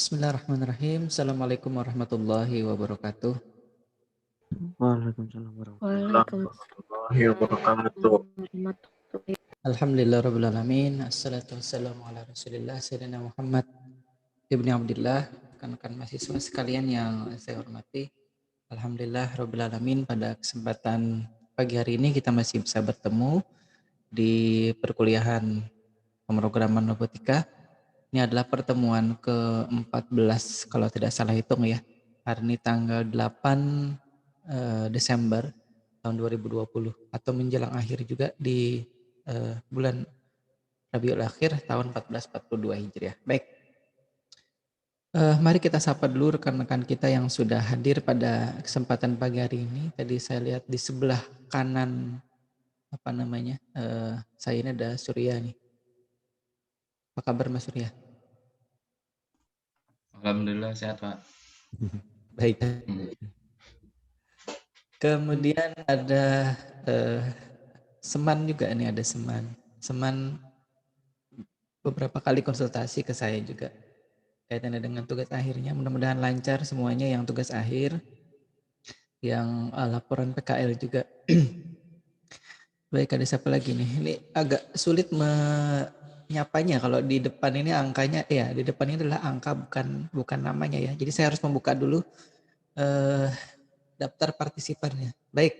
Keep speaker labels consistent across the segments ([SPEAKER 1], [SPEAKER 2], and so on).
[SPEAKER 1] Bismillahirrahmanirrahim. Assalamualaikum warahmatullahi wabarakatuh.
[SPEAKER 2] Waalaikumsalam
[SPEAKER 3] Waalaikumsalam
[SPEAKER 2] warahmatullahi wabarakatuh.
[SPEAKER 3] warahmatullahi.
[SPEAKER 1] Alhamdulillah rabbil alamin. Assalatu wassalamu ala Rasulillah sayyidina Muhammad ibni Abdillah. Rekan-rekan mahasiswa sekalian yang saya hormati. Alhamdulillah rabbil alamin, pada kesempatan pagi hari ini kita masih bisa bertemu di perkuliahan pemrograman robotika. Ini adalah pertemuan ke-14 kalau tidak salah hitung ya. Hari ini tanggal 8 Desember tahun 2020 atau menjelang akhir juga di bulan Rabiul Akhir tahun 1442 Hijriah. Baik, mari kita sapa dulu rekan-rekan kita yang sudah hadir pada kesempatan pagi hari ini. Tadi saya lihat di sebelah kanan saya ini ada Surya nih. Apa kabar Mas Surya?
[SPEAKER 4] Alhamdulillah sehat Pak.
[SPEAKER 1] Baik. Kemudian ada Seman juga nih, ada Seman. Seman beberapa kali konsultasi ke saya juga kaitannya dengan tugas akhirnya. Mudah-mudahan lancar semuanya yang tugas akhir, yang laporan PKL juga. Baik, ada siapa lagi nih? Ini agak sulit menyapanya kalau di depan ini angkanya, ya di depan ini adalah angka bukan namanya ya. Jadi saya harus membuka dulu daftar partisipannya. Baik.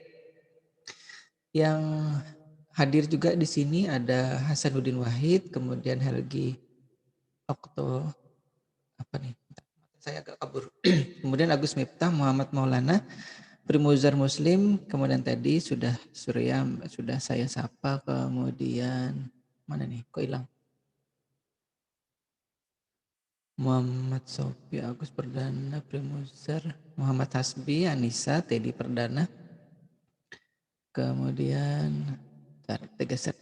[SPEAKER 1] Yang hadir juga di sini ada Hasanuddin Wahid, kemudian Helgi Okto, saya agak kabur. Kemudian Agus Miftah, Muhammad Maulana, Primuzar Muslim, kemudian tadi sudah Surya, sudah saya sapa, kemudian mana nih, kok hilang? Muhammad Sofi, Agus Perdana, Primuzar, Muhammad Hasbi, Anissa, Teddy Perdana, kemudian Tegaset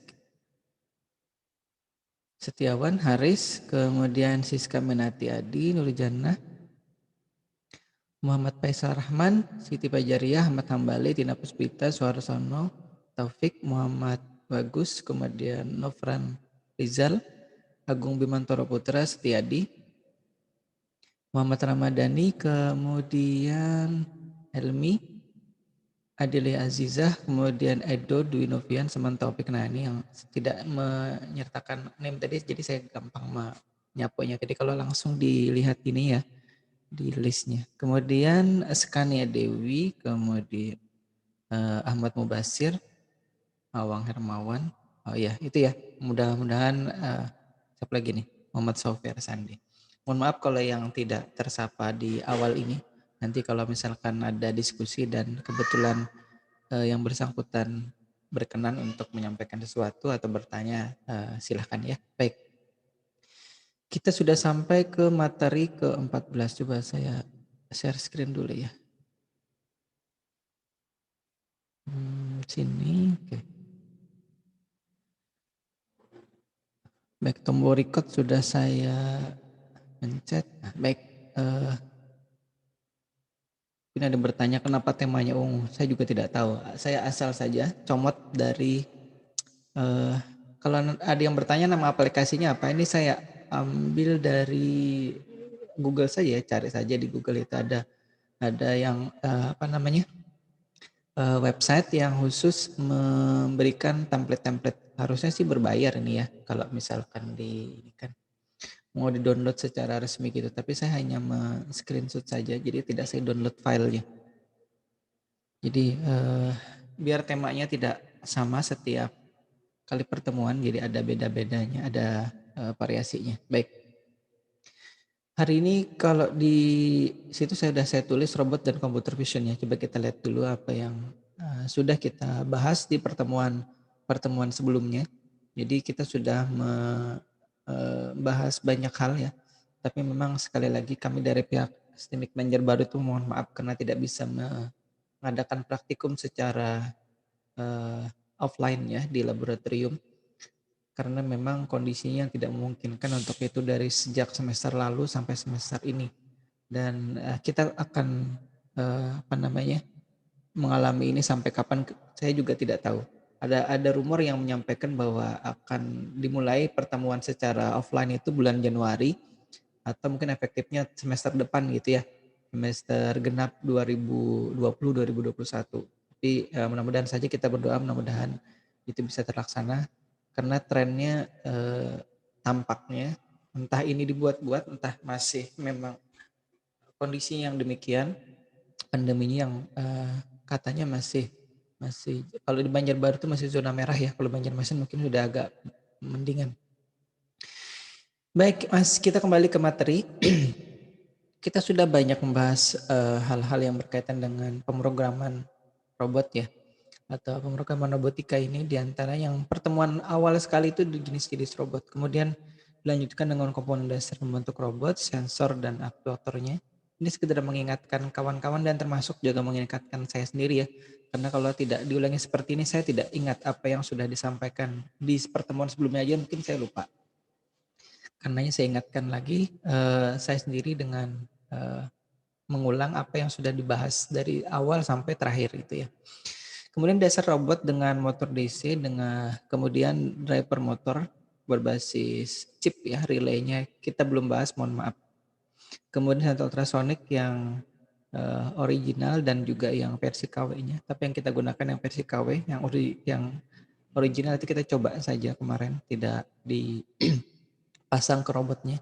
[SPEAKER 1] Setiawan, Haris, kemudian Siska Menati Adi, Nurjannah, Muhammad Faisal Rahman, Siti Bajariah, Ahmad Hambali, Tina Puspita, Suharsono, Taufik, Muhammad Bagus, kemudian Nofran Rizal, Agung Bimantoro Putra, Setiadi, Muhammad Ramadhani, kemudian Helmi, Adile Azizah, kemudian Edo Dwi Novian, sama Taufik. Nah ini yang tidak menyertakan name tadi, jadi saya gampang menyapunya. Jadi kalau langsung dilihat ini ya di listnya. Kemudian Skania Dewi, kemudian Ahmad Mubasir, Awang Hermawan. Oh ya itu ya. Mudah-mudahan siapa lagi nih? Muhammad Sofiar Sandi. Mohon maaf kalau yang tidak tersapa di awal ini. Nanti kalau misalkan ada diskusi dan kebetulan yang bersangkutan berkenan untuk menyampaikan sesuatu atau bertanya, silahkan ya. Baik, kita sudah sampai ke materi ke-14. Coba saya share screen dulu ya. Sini, oke. Baik, tombol record sudah saya pencet. Nah, baik, ini ada bertanya kenapa temanya ungu. Saya juga tidak tahu. Saya asal saja comot dari kalau ada yang bertanya nama aplikasinya apa, ini saya ambil dari Google saja, cari saja di Google itu ada yang website yang khusus memberikan template-template. Harusnya sih berbayar ini ya kalau misalkan kan mau di-download secara resmi gitu, tapi saya hanya screenshot saja, jadi tidak saya download filenya. Jadi biar temanya tidak sama setiap kali pertemuan, jadi ada beda-bedanya, ada variasinya. Baik. Hari ini kalau di situ saya tulis robot dan computer vision ya. Coba kita lihat dulu apa yang sudah kita bahas di pertemuan sebelumnya. Jadi kita sudah membahas banyak hal ya. Tapi memang sekali lagi kami dari pihak Systemic Manager baru itu mohon maaf karena tidak bisa mengadakan praktikum secara offline ya di laboratorium. Karena memang kondisinya tidak memungkinkan untuk itu dari sejak semester lalu sampai semester ini. Dan kita akan mengalami ini sampai kapan saya juga tidak tahu. Ada rumor yang menyampaikan bahwa akan dimulai pertemuan secara offline itu bulan Januari atau mungkin efektifnya semester depan gitu ya, semester genap 2020-2021. Tapi mudah-mudahan saja kita berdoa mudah-mudahan itu bisa terlaksana karena trennya tampaknya entah ini dibuat-buat, entah masih memang kondisi yang demikian, pandeminya yang katanya masih masih kalau di Banjarbaru itu masih zona merah ya, kalau Banjarmasin mungkin sudah agak mendingan. Baik Mas, kita kembali ke materi. Kita sudah banyak membahas hal-hal yang berkaitan dengan pemrograman robot ya, atau pemrograman robotika ini diantara yang pertemuan awal sekali itu di jenis-jenis robot. Kemudian dilanjutkan dengan komponen dasar membentuk robot, sensor dan aktuatornya. Ini sekedar mengingatkan kawan-kawan dan termasuk juga mengingatkan saya sendiri ya. Karena kalau tidak diulangi seperti ini saya tidak ingat apa yang sudah disampaikan di pertemuan sebelumnya aja mungkin saya lupa. Karenanya saya ingatkan lagi saya sendiri dengan mengulang apa yang sudah dibahas dari awal sampai terakhir gitu ya. Kemudian dasar robot dengan motor DC dengan kemudian driver motor berbasis chip ya, relaynya kita belum bahas, mohon maaf. Kemudian sensor ultrasonic yang original dan juga yang versi KW-nya. Tapi yang kita gunakan yang versi KW, yang original itu kita coba saja kemarin, tidak dipasang ke robotnya.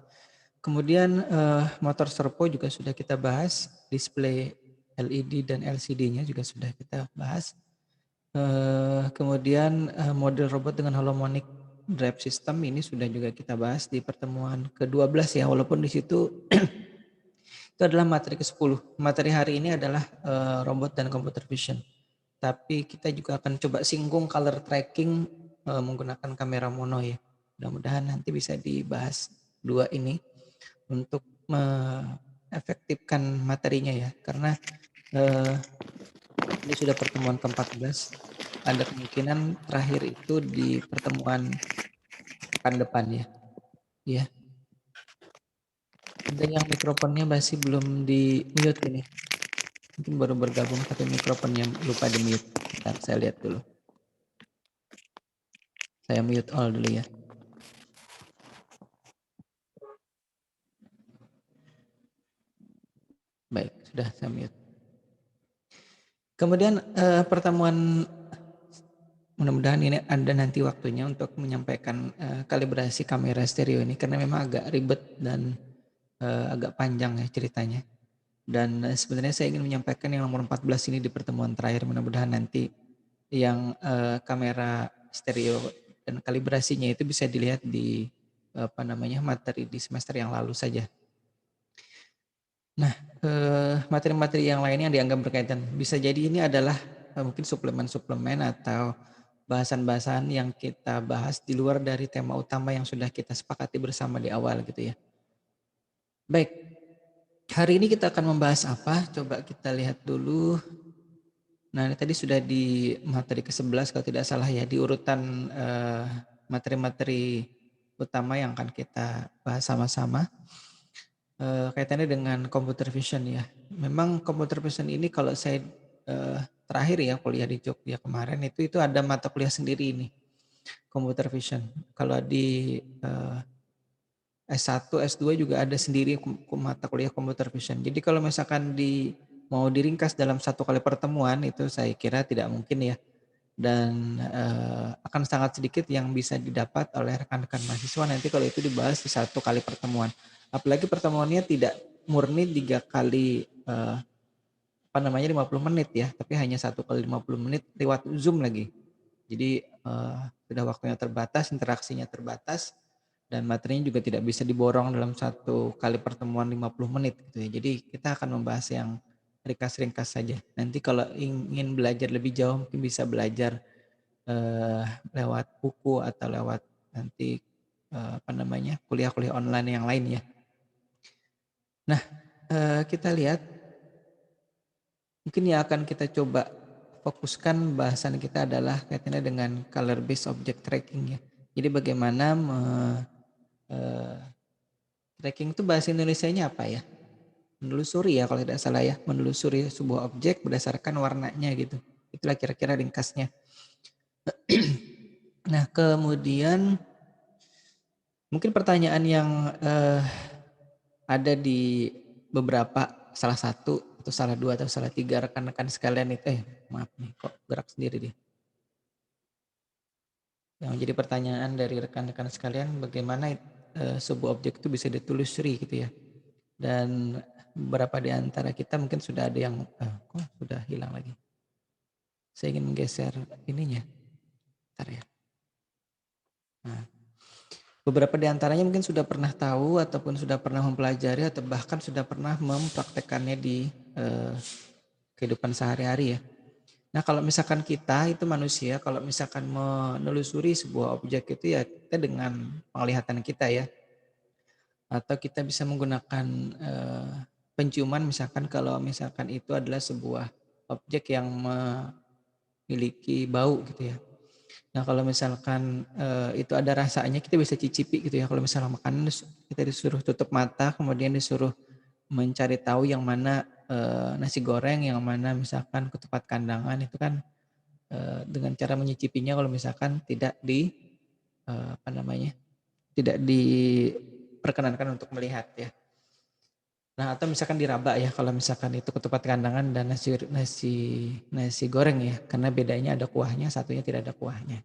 [SPEAKER 1] Kemudian motor servo juga sudah kita bahas, display LED dan LCD-nya juga sudah kita bahas. Kemudian model robot dengan harmonic drive system ini sudah juga kita bahas di pertemuan ke-12 ya, walaupun di situ itu adalah materi ke-10. Materi hari ini adalah robot dan computer vision. Tapi kita juga akan coba singgung color tracking menggunakan kamera mono ya. Mudah-mudahan nanti bisa dibahas dua ini untuk mengefektifkan materinya ya. Karena ini sudah pertemuan ke-14. Ada kemungkinan terakhir itu di pertemuan pekan depan ya. Ya. Ada yang mikrofonnya masih belum di mute ini. Mungkin baru bergabung tapi mikrofonnya lupa di mute. Bentar, saya lihat dulu. Saya mute all dulu ya. Baik, sudah saya mute. Kemudian pertemuan mudah-mudahan ini ada nanti waktunya untuk menyampaikan kalibrasi kamera stereo ini karena memang agak ribet dan agak panjang ya ceritanya. Dan sebenarnya saya ingin menyampaikan yang nomor 14 ini di pertemuan terakhir, mudah-mudahan nanti yang kamera stereo dan kalibrasinya itu bisa dilihat di materi di semester yang lalu saja. Nah, materi-materi yang lainnya yang dianggap berkaitan bisa jadi ini adalah mungkin suplemen-suplemen atau bahasan-bahasan yang kita bahas di luar dari tema utama yang sudah kita sepakati bersama di awal gitu ya. Baik, hari ini kita akan membahas apa? Coba kita lihat dulu. Nah, ini tadi sudah di materi ke-11 kalau tidak salah ya, di urutan materi-materi utama yang akan kita bahas sama-sama. Kaitannya dengan computer vision ya. Memang computer vision ini kalau saya terakhir ya kuliah di Jogja kemarin itu ada mata kuliah sendiri ini, computer vision. Kalau di S1, S2 juga ada sendiri mata kuliah computer vision. Jadi kalau misalkan mau diringkas dalam satu kali pertemuan itu saya kira tidak mungkin ya. Dan akan sangat sedikit yang bisa didapat oleh rekan-rekan mahasiswa nanti kalau itu dibahas di satu kali pertemuan. Apalagi pertemuannya tidak murni 3 kali 50 menit ya, tapi hanya 1 kali 50 menit lewat Zoom lagi. Jadi sudah waktunya terbatas, interaksinya terbatas, dan materinya juga tidak bisa diborong dalam satu kali pertemuan 50 menit gitu ya. Jadi kita akan membahas yang ringkas-ringkas saja. Nanti kalau ingin belajar lebih jauh mungkin bisa belajar lewat buku atau lewat nanti kuliah-kuliah online yang lain ya. Nah, kita lihat mungkin yang akan kita coba fokuskan bahasan kita adalah kaitannya dengan color based object tracking ya. Jadi bagaimana tracking itu bahasa Indonesianya apa ya? Menelusuri ya kalau tidak salah ya, menelusuri sebuah objek berdasarkan warnanya gitu. Itulah kira-kira ringkasnya. Nah, kemudian mungkin pertanyaan yang ada di beberapa salah satu atau salah dua atau salah tiga rekan-rekan sekalian itu maaf nih kok gerak sendiri dia. Yang jadi pertanyaan dari rekan-rekan sekalian bagaimana sebuah objek itu bisa ditelusuri gitu ya. Dan beberapa di antara kita mungkin sudah ada yang kok sudah hilang lagi. Saya ingin menggeser ininya. Bentar ya. Nah, beberapa di antaranya mungkin sudah pernah tahu ataupun sudah pernah mempelajari atau bahkan sudah pernah mempraktekannya di kehidupan sehari-hari ya. Nah kalau misalkan kita itu manusia, kalau misalkan menelusuri sebuah objek itu ya kita dengan penglihatan kita ya. Atau kita bisa menggunakan penciuman misalkan kalau misalkan itu adalah sebuah objek yang memiliki bau gitu ya. Nah kalau misalkan itu ada rasanya kita bisa cicipi gitu ya. Kalau misalnya makanan kita disuruh tutup mata kemudian disuruh mencari tahu yang mana nasi goreng, yang mana misalkan ketupat kandangan itu kan dengan cara menyicipinya kalau misalkan tidak di apa namanya tidak diperkenankan untuk melihat ya. Nah atau misalkan diraba ya kalau misalkan itu ketupat kandangan dan nasi goreng ya karena bedanya ada kuahnya satunya tidak ada kuahnya.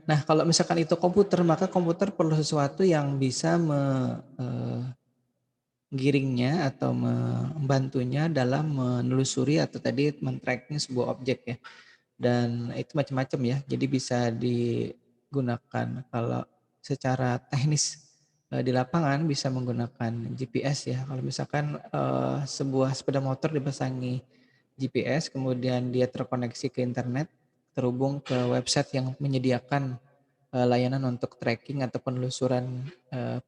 [SPEAKER 1] Nah kalau misalkan itu komputer maka komputer perlu sesuatu yang bisa menggiringnya atau membantunya dalam menelusuri atau tadi men-tracking sebuah objek ya. Dan itu macam-macam ya. Jadi bisa digunakan kalau secara teknis di lapangan bisa menggunakan GPS ya. Kalau misalkan sebuah sepeda motor dipasangi GPS kemudian dia terkoneksi ke internet, terhubung ke website yang menyediakan layanan untuk tracking atau penelusuran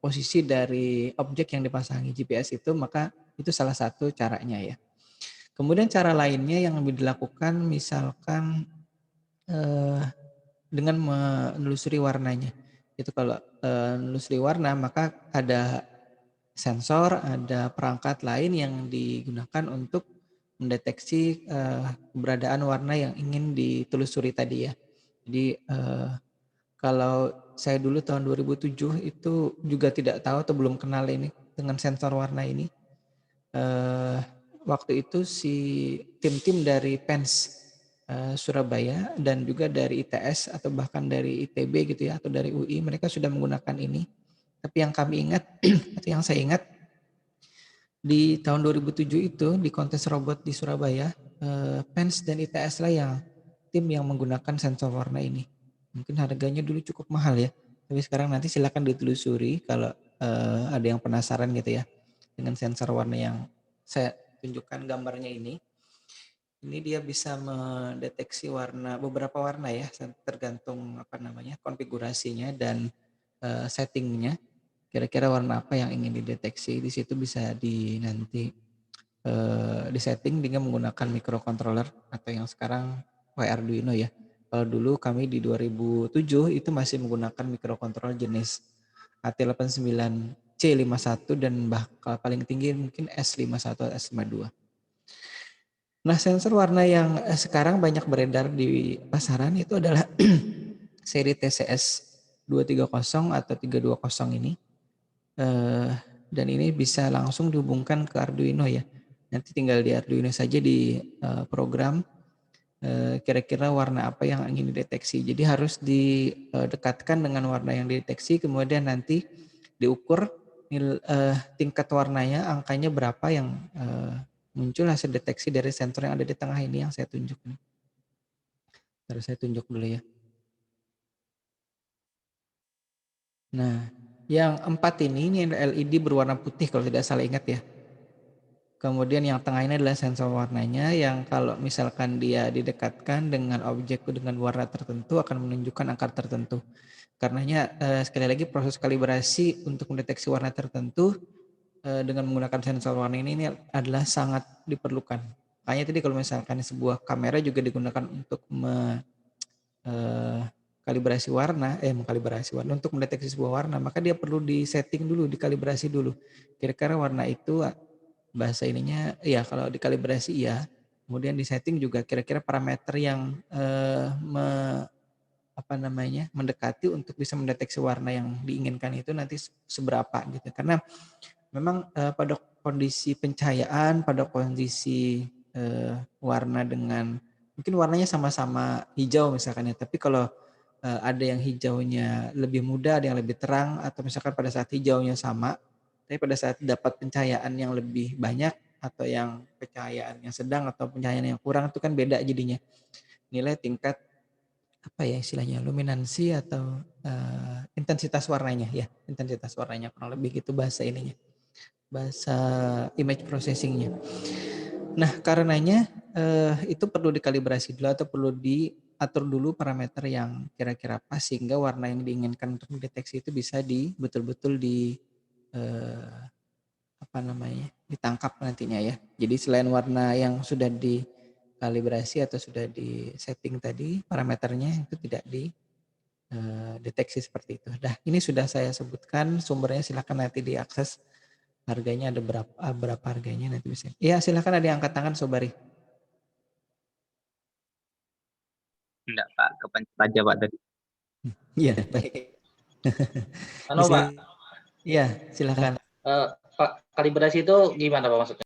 [SPEAKER 1] posisi dari objek yang dipasangi GPS itu, maka itu salah satu caranya ya. Kemudian cara lainnya yang lebih dilakukan misalkan dengan menelusuri warnanya. Itu kalau menelusuri warna maka ada sensor, ada perangkat lain yang digunakan untuk mendeteksi keberadaan warna yang ingin ditelusuri tadi ya. Jadi kalau saya dulu tahun 2007 itu juga tidak tahu atau belum kenal ini dengan sensor warna ini. Waktu itu si tim-tim dari PENS Surabaya dan juga dari ITS atau bahkan dari ITB gitu ya atau dari UI mereka sudah menggunakan ini. Tapi yang kami ingat atau yang saya ingat di tahun 2007 itu di kontes robot di Surabaya PENS dan ITS lah yang tim yang menggunakan sensor warna ini. Mungkin harganya dulu cukup mahal ya. Tapi sekarang nanti silakan ditelusuri kalau ada yang penasaran gitu ya dengan sensor warna yang saya tunjukkan gambarnya ini. Ini dia bisa mendeteksi warna beberapa warna ya tergantung apa namanya konfigurasinya dan settingnya. Kira-kira warna apa yang ingin dideteksi di situ bisa nanti disetting dengan menggunakan microcontroller atau yang sekarang Arduino ya. Kalau dulu kami di 2007 itu masih menggunakan microcontroller jenis AT89C51 dan bahkan paling tinggi mungkin S51 atau S52. Nah sensor warna yang sekarang banyak beredar di pasaran itu adalah seri TCS 230 atau 320 ini. Dan ini bisa langsung dihubungkan ke Arduino ya. Nanti tinggal di Arduino saja di program kira-kira warna apa yang ingin dideteksi. Jadi harus didekatkan dengan warna yang dideteksi, kemudian nanti diukur tingkat warnanya, angkanya berapa yang muncul hasil deteksi dari sensor yang ada di tengah ini yang saya tunjuk. Harus saya tunjuk dulu ya. Nah, yang 4 ini LED berwarna putih kalau tidak salah ingat ya. Kemudian yang tengah ini adalah sensor warnanya yang kalau misalkan dia didekatkan dengan objek dengan warna tertentu akan menunjukkan angka tertentu. Karenanya sekali lagi proses kalibrasi untuk mendeteksi warna tertentu dengan menggunakan sensor warna ini adalah sangat diperlukan. Makanya tadi kalau misalkan sebuah kamera juga digunakan untuk mengkalibrasi warna untuk mendeteksi sebuah warna, maka dia perlu disetting dulu, dikalibrasi dulu. Kira-kira warna itu bahasa ininya ya kalau dikalibrasi ya, kemudian disetting juga kira-kira parameter yang mendekati untuk bisa mendeteksi warna yang diinginkan itu nanti seberapa gitu. Karena memang pada kondisi pencahayaan, pada kondisi warna dengan mungkin warnanya sama-sama hijau misalkan ya, tapi kalau ada yang hijaunya lebih muda, ada yang lebih terang, atau misalkan pada saat hijaunya sama, tapi pada saat dapat pencahayaan yang lebih banyak atau yang pencahayaan yang sedang atau pencahayaan yang kurang itu kan beda jadinya nilai tingkat apa ya istilahnya luminansi atau intensitas warnanya ya, intensitas warnanya kurang lebih gitu bahasa ininya, bahasa image processingnya. Nah karenanya itu perlu dikalibrasi dulu atau perlu diatur dulu parameter yang kira-kira pas sehingga warna yang diinginkan untuk mendeteksi itu bisa betul-betul ditangkap nantinya ya. Jadi selain warna yang sudah dikalibrasi atau sudah di setting tadi parameternya itu tidak dideteksi seperti itu. Nah ini sudah saya sebutkan sumbernya, silakan nanti diakses. Harganya ada berapa harganya nanti bisa. Iya silakan, ada yang angkat tangan Sobari.
[SPEAKER 2] Enggak Pak, kepencet aja Pak tadi.
[SPEAKER 1] Iya baik.
[SPEAKER 4] Halo Pak,
[SPEAKER 1] Iya silakan.
[SPEAKER 4] Pak, kalibrasi itu gimana Pak maksudnya?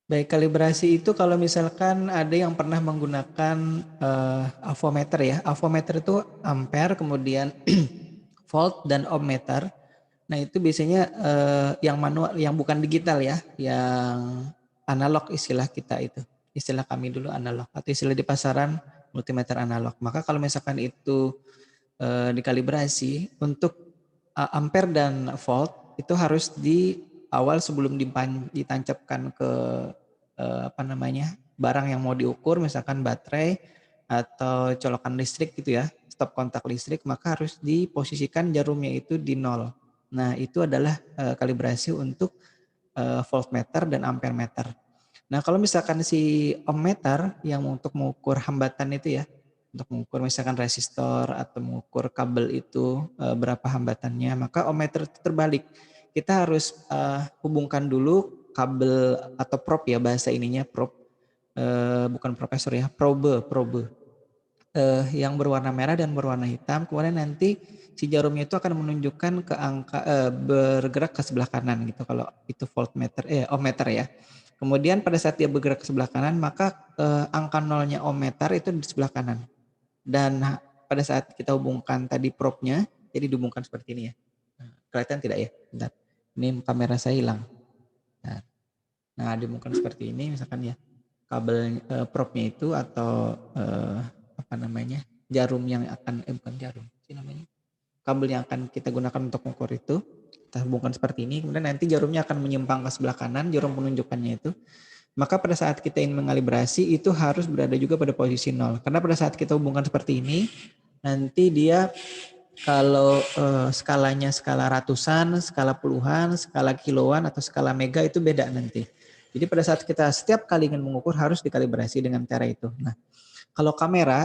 [SPEAKER 1] Baik, kalibrasi itu kalau misalkan ada yang pernah menggunakan avometer ya. Avometer itu ampere, kemudian volt dan ohmmeter. Nah itu biasanya yang manual, yang bukan digital ya, yang analog istilah kita itu. Istilah kami dulu analog, atau istilah di pasaran multimeter analog. Maka kalau misalkan itu dikalibrasi untuk ampere dan volt itu harus di awal sebelum ditancapkan ke barang yang mau diukur, misalkan baterai atau colokan listrik gitu ya, stop kontak listrik, maka harus diposisikan jarumnya itu di 0. Nah itu adalah kalibrasi untuk voltmeter dan ampermeter. Nah kalau misalkan si ohmmeter yang untuk mengukur hambatan itu ya, untuk mengukur misalkan resistor atau mengukur kabel itu berapa hambatannya, maka ohmmeter itu terbalik. Kita harus hubungkan dulu kabel atau probe ya, bahasa ininya probe, bukan profesor ya, probe yang berwarna merah dan berwarna hitam. Kemudian nanti si jarumnya itu akan menunjukkan ke angka bergerak ke sebelah kanan gitu kalau itu ohmmeter ya. Kemudian pada saat dia bergerak ke sebelah kanan, maka angka nolnya ohmmeter itu di sebelah kanan. Dan pada saat kita hubungkan tadi probe-nya, jadi dihubungkan seperti ini ya. Kelihatan tidak ya? Bentar. Ini kamera saya hilang. Nah, dihubungkan seperti ini misalkan ya. Kabel probe-nya itu atau jarum yang akan bukan jarum sih namanya. Kabel yang akan kita gunakan untuk mengukur itu kita hubungkan seperti ini, kemudian nanti jarumnya akan menyimpang ke sebelah kanan, jarum penunjukannya itu. Maka pada saat kita ingin mengalibrasi itu harus berada juga pada posisi 0. Karena pada saat kita hubungkan seperti ini, nanti dia kalau skalanya skala ratusan, skala puluhan, skala kiloan, atau skala mega itu beda nanti. Jadi pada saat kita setiap kali ingin mengukur harus dikalibrasi dengan cara itu. Nah, kalau kamera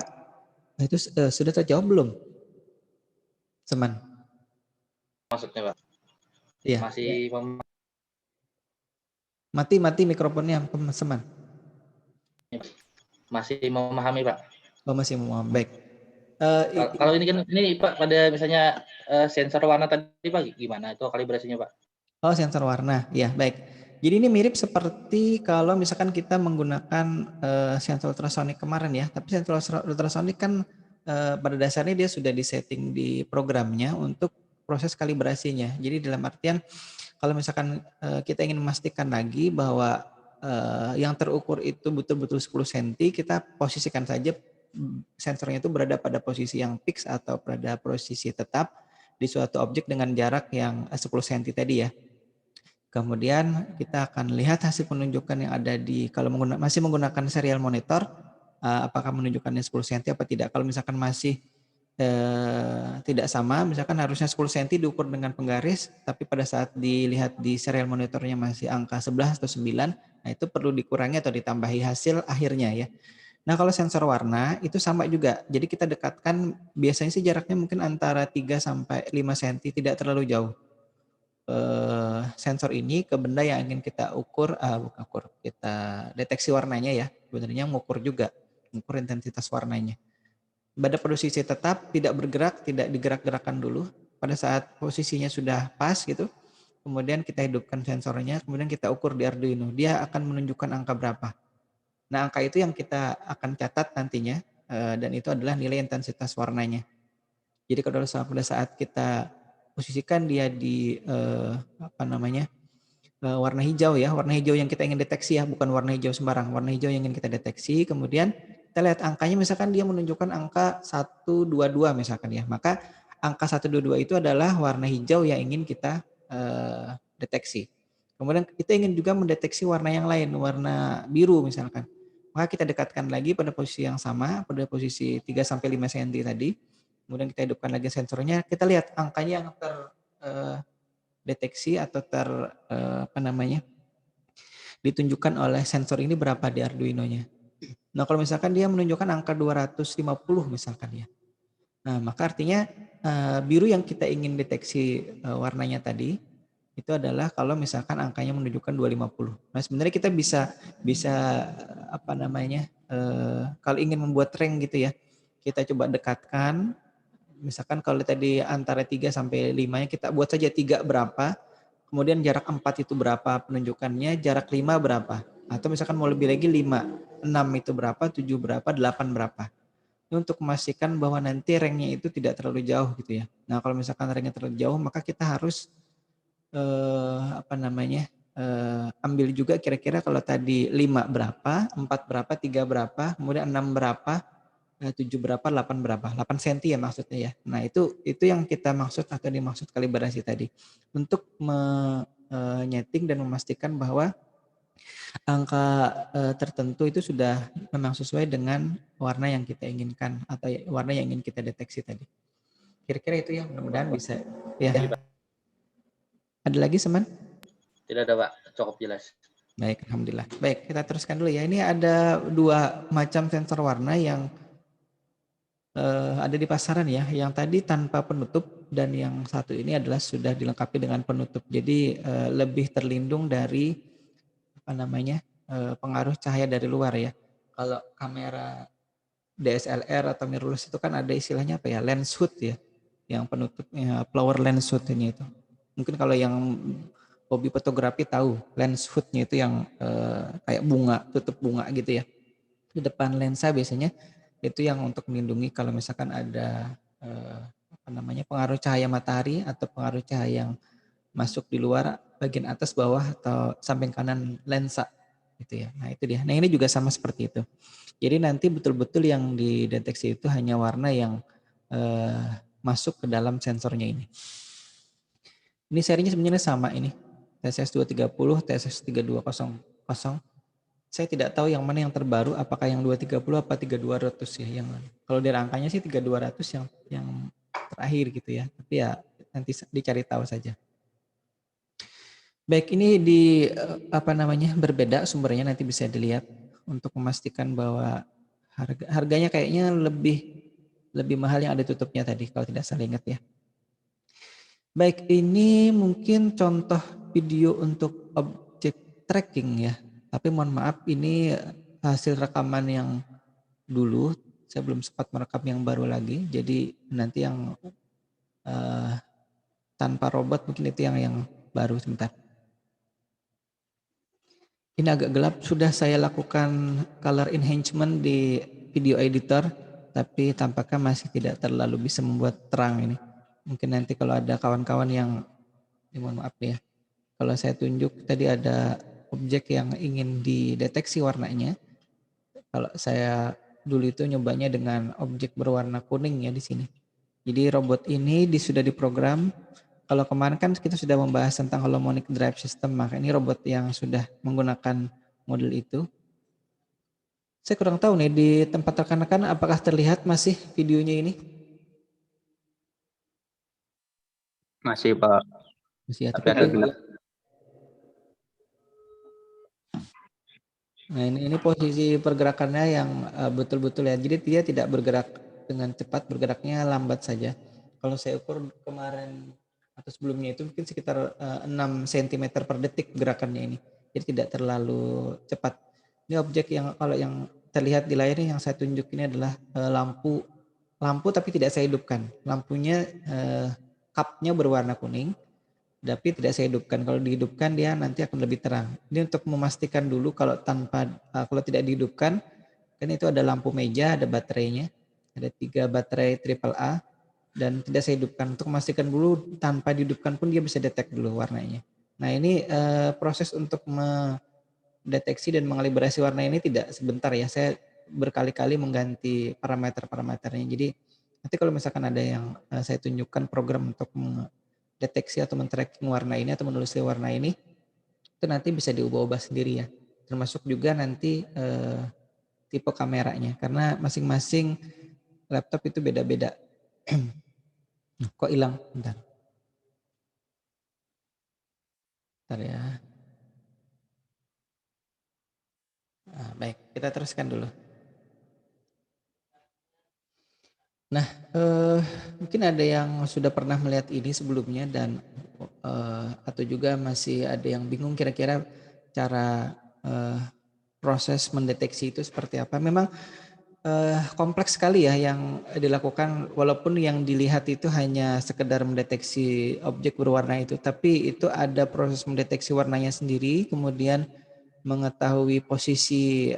[SPEAKER 1] itu sudah terjawab belum? Seman.
[SPEAKER 4] Maksudnya Pak?
[SPEAKER 1] Iya.
[SPEAKER 4] Masih
[SPEAKER 1] Mati mikrofonnya Seman.
[SPEAKER 4] masih memahami Pak.
[SPEAKER 1] Oh masih mau baik.
[SPEAKER 4] Kalau ini Pak pada misalnya sensor warna tadi Pak gimana itu kalibrasinya Pak?
[SPEAKER 1] Oh sensor warna, ya baik. Jadi ini mirip seperti kalau misalkan kita menggunakan sensor ultrasonik kemarin ya. Tapi sensor ultrasonik kan pada dasarnya dia sudah disetting di programnya untuk proses kalibrasinya. Jadi dalam artian kalau misalkan kita ingin memastikan lagi bahwa yang terukur itu betul-betul 10 cm, kita posisikan saja sensornya itu berada pada posisi yang fix atau pada posisi tetap di suatu objek dengan jarak yang 10 cm tadi ya. Kemudian kita akan lihat hasil penunjukan yang ada kalau masih menggunakan serial monitor, apakah menunjukkannya 10 cm apa tidak. Kalau misalkan masih tidak sama, misalkan harusnya 10 cm diukur dengan penggaris, tapi pada saat dilihat di serial monitornya masih angka 11 atau 9, nah itu perlu dikurangi atau ditambahi hasil akhirnya ya. Nah kalau sensor warna itu sama juga, jadi kita dekatkan, biasanya sih jaraknya mungkin antara 3 sampai 5 cm, tidak terlalu jauh. Sensor ini ke benda yang ingin kita kita deteksi warnanya ya, sebenarnya mengukur juga, mengukur intensitas warnanya. pada posisi tetap, tidak bergerak, tidak digerak-gerakkan dulu. Pada saat posisinya sudah pas gitu, kemudian kita hidupkan sensornya, kemudian kita ukur di Arduino. Dia akan menunjukkan angka berapa. Nah, angka itu yang kita akan catat nantinya, dan itu adalah nilai intensitas warnanya. Jadi pada saat kita posisikan dia di warna hijau ya, warna hijau yang kita ingin deteksi ya, bukan warna hijau sembarang, warna hijau yang ingin kita deteksi, kemudian kita lihat angkanya, misalkan dia menunjukkan angka 122 misalkan ya, maka angka 122 itu adalah warna hijau yang ingin kita deteksi. Kemudian kita ingin juga mendeteksi warna yang lain, warna biru misalkan. Maka kita dekatkan lagi pada posisi yang sama, pada posisi 3-5 cm tadi. Kemudian kita hidupkan lagi sensornya, kita lihat angkanya yang terdeteksi atau ditunjukkan oleh sensor ini berapa di Arduino-nya. Nah, kalau misalkan dia menunjukkan angka 250 misalkan ya. Nah, maka artinya biru yang kita ingin deteksi warnanya tadi itu adalah kalau misalkan angkanya menunjukkan 250. Nah, sebenarnya kita bisa kalau ingin membuat rank gitu ya, kita coba dekatkan. Misalkan kalau tadi antara 3 sampai 5-nya kita buat saja 3 berapa, kemudian jarak 4 itu berapa penunjukannya, jarak 5 berapa. Atau misalkan mau lebih lagi 5, 6 itu berapa, 7 berapa, 8 berapa. Ini untuk memastikan bahwa nanti ranknya itu tidak terlalu jauh gitu ya. Nah, kalau misalkan ranknya terlalu jauh, maka kita harus ambil juga kira-kira kalau tadi 5 berapa, 4 berapa, 3 berapa, kemudian 6 berapa, 7 berapa, 8 berapa, 8 cm ya maksudnya ya. Nah, itu yang kita maksud atau dimaksud kalibrasi tadi. Untuk menyeting dan memastikan bahwa angka tertentu itu sudah memang sesuai dengan warna yang kita inginkan atau warna yang ingin kita deteksi tadi. Kira-kira itu ya, mudah-mudahan bisa ya. Ada lagi Seman?
[SPEAKER 4] Tidak ada Pak, cukup jelas.
[SPEAKER 1] Baik, alhamdulillah. Baik, kita teruskan dulu ya. Ini ada 2 macam sensor warna yang ada di pasaran ya. Yang tadi tanpa penutup dan yang satu ini adalah sudah dilengkapi dengan penutup. Jadi lebih terlindung dari pengaruh cahaya dari luar ya. Kalau kamera DSLR atau mirrorless itu kan ada istilahnya apa ya, lens hood ya, yang penutupnya flower lens hood ini itu. Mungkin kalau yang hobi fotografi tahu lens hoodnya itu yang kayak bunga, tutup bunga gitu ya. Di depan lensa biasanya itu yang untuk melindungi kalau misalkan ada pengaruh cahaya matahari atau pengaruh cahaya yang masuk di luar bagian atas, bawah atau samping kanan lensa gitu ya. Nah, itu dia. Nah, ini juga sama seperti itu. Jadi nanti betul-betul yang dideteksi itu hanya warna yang masuk ke dalam sensornya ini. Ini serinya sebenarnya sama ini. TSS230, TSS3200. Saya tidak tahu yang mana yang terbaru, apakah yang 230 apa 3200 ya. Yang kalau dari angkanya sih 3200 yang terakhir gitu ya. Tapi ya nanti dicari tahu saja. Baik, ini berbeda sumbernya, nanti bisa dilihat untuk memastikan bahwa harganya kayaknya lebih mahal yang ada tutupnya tadi kalau tidak salah ingat ya. Baik, ini mungkin contoh video untuk objek tracking ya. Tapi mohon maaf, ini hasil rekaman yang dulu, saya belum sempat merekam yang baru lagi. Jadi nanti yang tanpa robot mungkin itu yang baru sebentar. Ini agak gelap, sudah saya lakukan color enhancement di video editor, tapi tampaknya masih tidak terlalu bisa membuat terang ini. Mungkin nanti kalau ada kawan-kawan yang, mohon maaf ya, kalau saya tunjuk tadi ada objek yang ingin dideteksi warnanya. Kalau saya dulu itu nyobanya dengan objek berwarna kuning ya di sini. Jadi robot ini sudah diprogram. Kalau kemarin kan kita sudah membahas tentang harmonic drive system, maka ini robot yang sudah menggunakan model itu. Saya kurang tahu nih di tempat rekan-rekan apakah terlihat masih videonya ini?
[SPEAKER 2] Masih Pak.
[SPEAKER 1] Masih ya,
[SPEAKER 2] Tapi agak gelap.
[SPEAKER 1] Nah, ini posisi pergerakannya yang betul-betul ya. Jadi dia tidak bergerak dengan cepat, bergeraknya lambat saja. Kalau saya ukur kemarin atau sebelumnya itu mungkin sekitar 6 cm per detik gerakannya ini. Jadi tidak terlalu cepat. Ini objek yang kalau yang terlihat di layar yang saya tunjuk ini adalah lampu lampu tapi tidak saya hidupkan. Lampunya cupnya berwarna kuning, tapi tidak saya hidupkan. Kalau dihidupkan dia nanti akan lebih terang. Ini untuk memastikan dulu kalau kalau tidak dihidupkan, kan itu ada lampu meja, ada baterainya, ada 3 baterai AAA dan tidak saya hidupkan. Untuk memastikan dulu tanpa dihidupkan pun dia bisa detect dulu warnanya. Nah ini proses untuk mendeteksi dan mengalibrasi warna ini tidak sebentar ya. Saya berkali-kali mengganti parameter-parameternya. Jadi nanti kalau misalkan ada yang saya tunjukkan program untuk mendeteksi atau men-tracking warna ini atau menulis warna ini, itu nanti bisa diubah-ubah sendiri ya. Termasuk juga nanti tipe kameranya karena masing-masing laptop itu beda-beda. Kok hilang? Bentar. Bentar ya. Nah, baik, kita teruskan dulu. Nah, mungkin ada yang sudah pernah melihat ini sebelumnya dan atau juga masih ada yang bingung kira-kira cara proses mendeteksi itu seperti apa. Memang kompleks sekali ya yang dilakukan, walaupun yang dilihat itu hanya sekedar mendeteksi objek berwarna itu, tapi itu ada proses mendeteksi warnanya sendiri, kemudian mengetahui posisi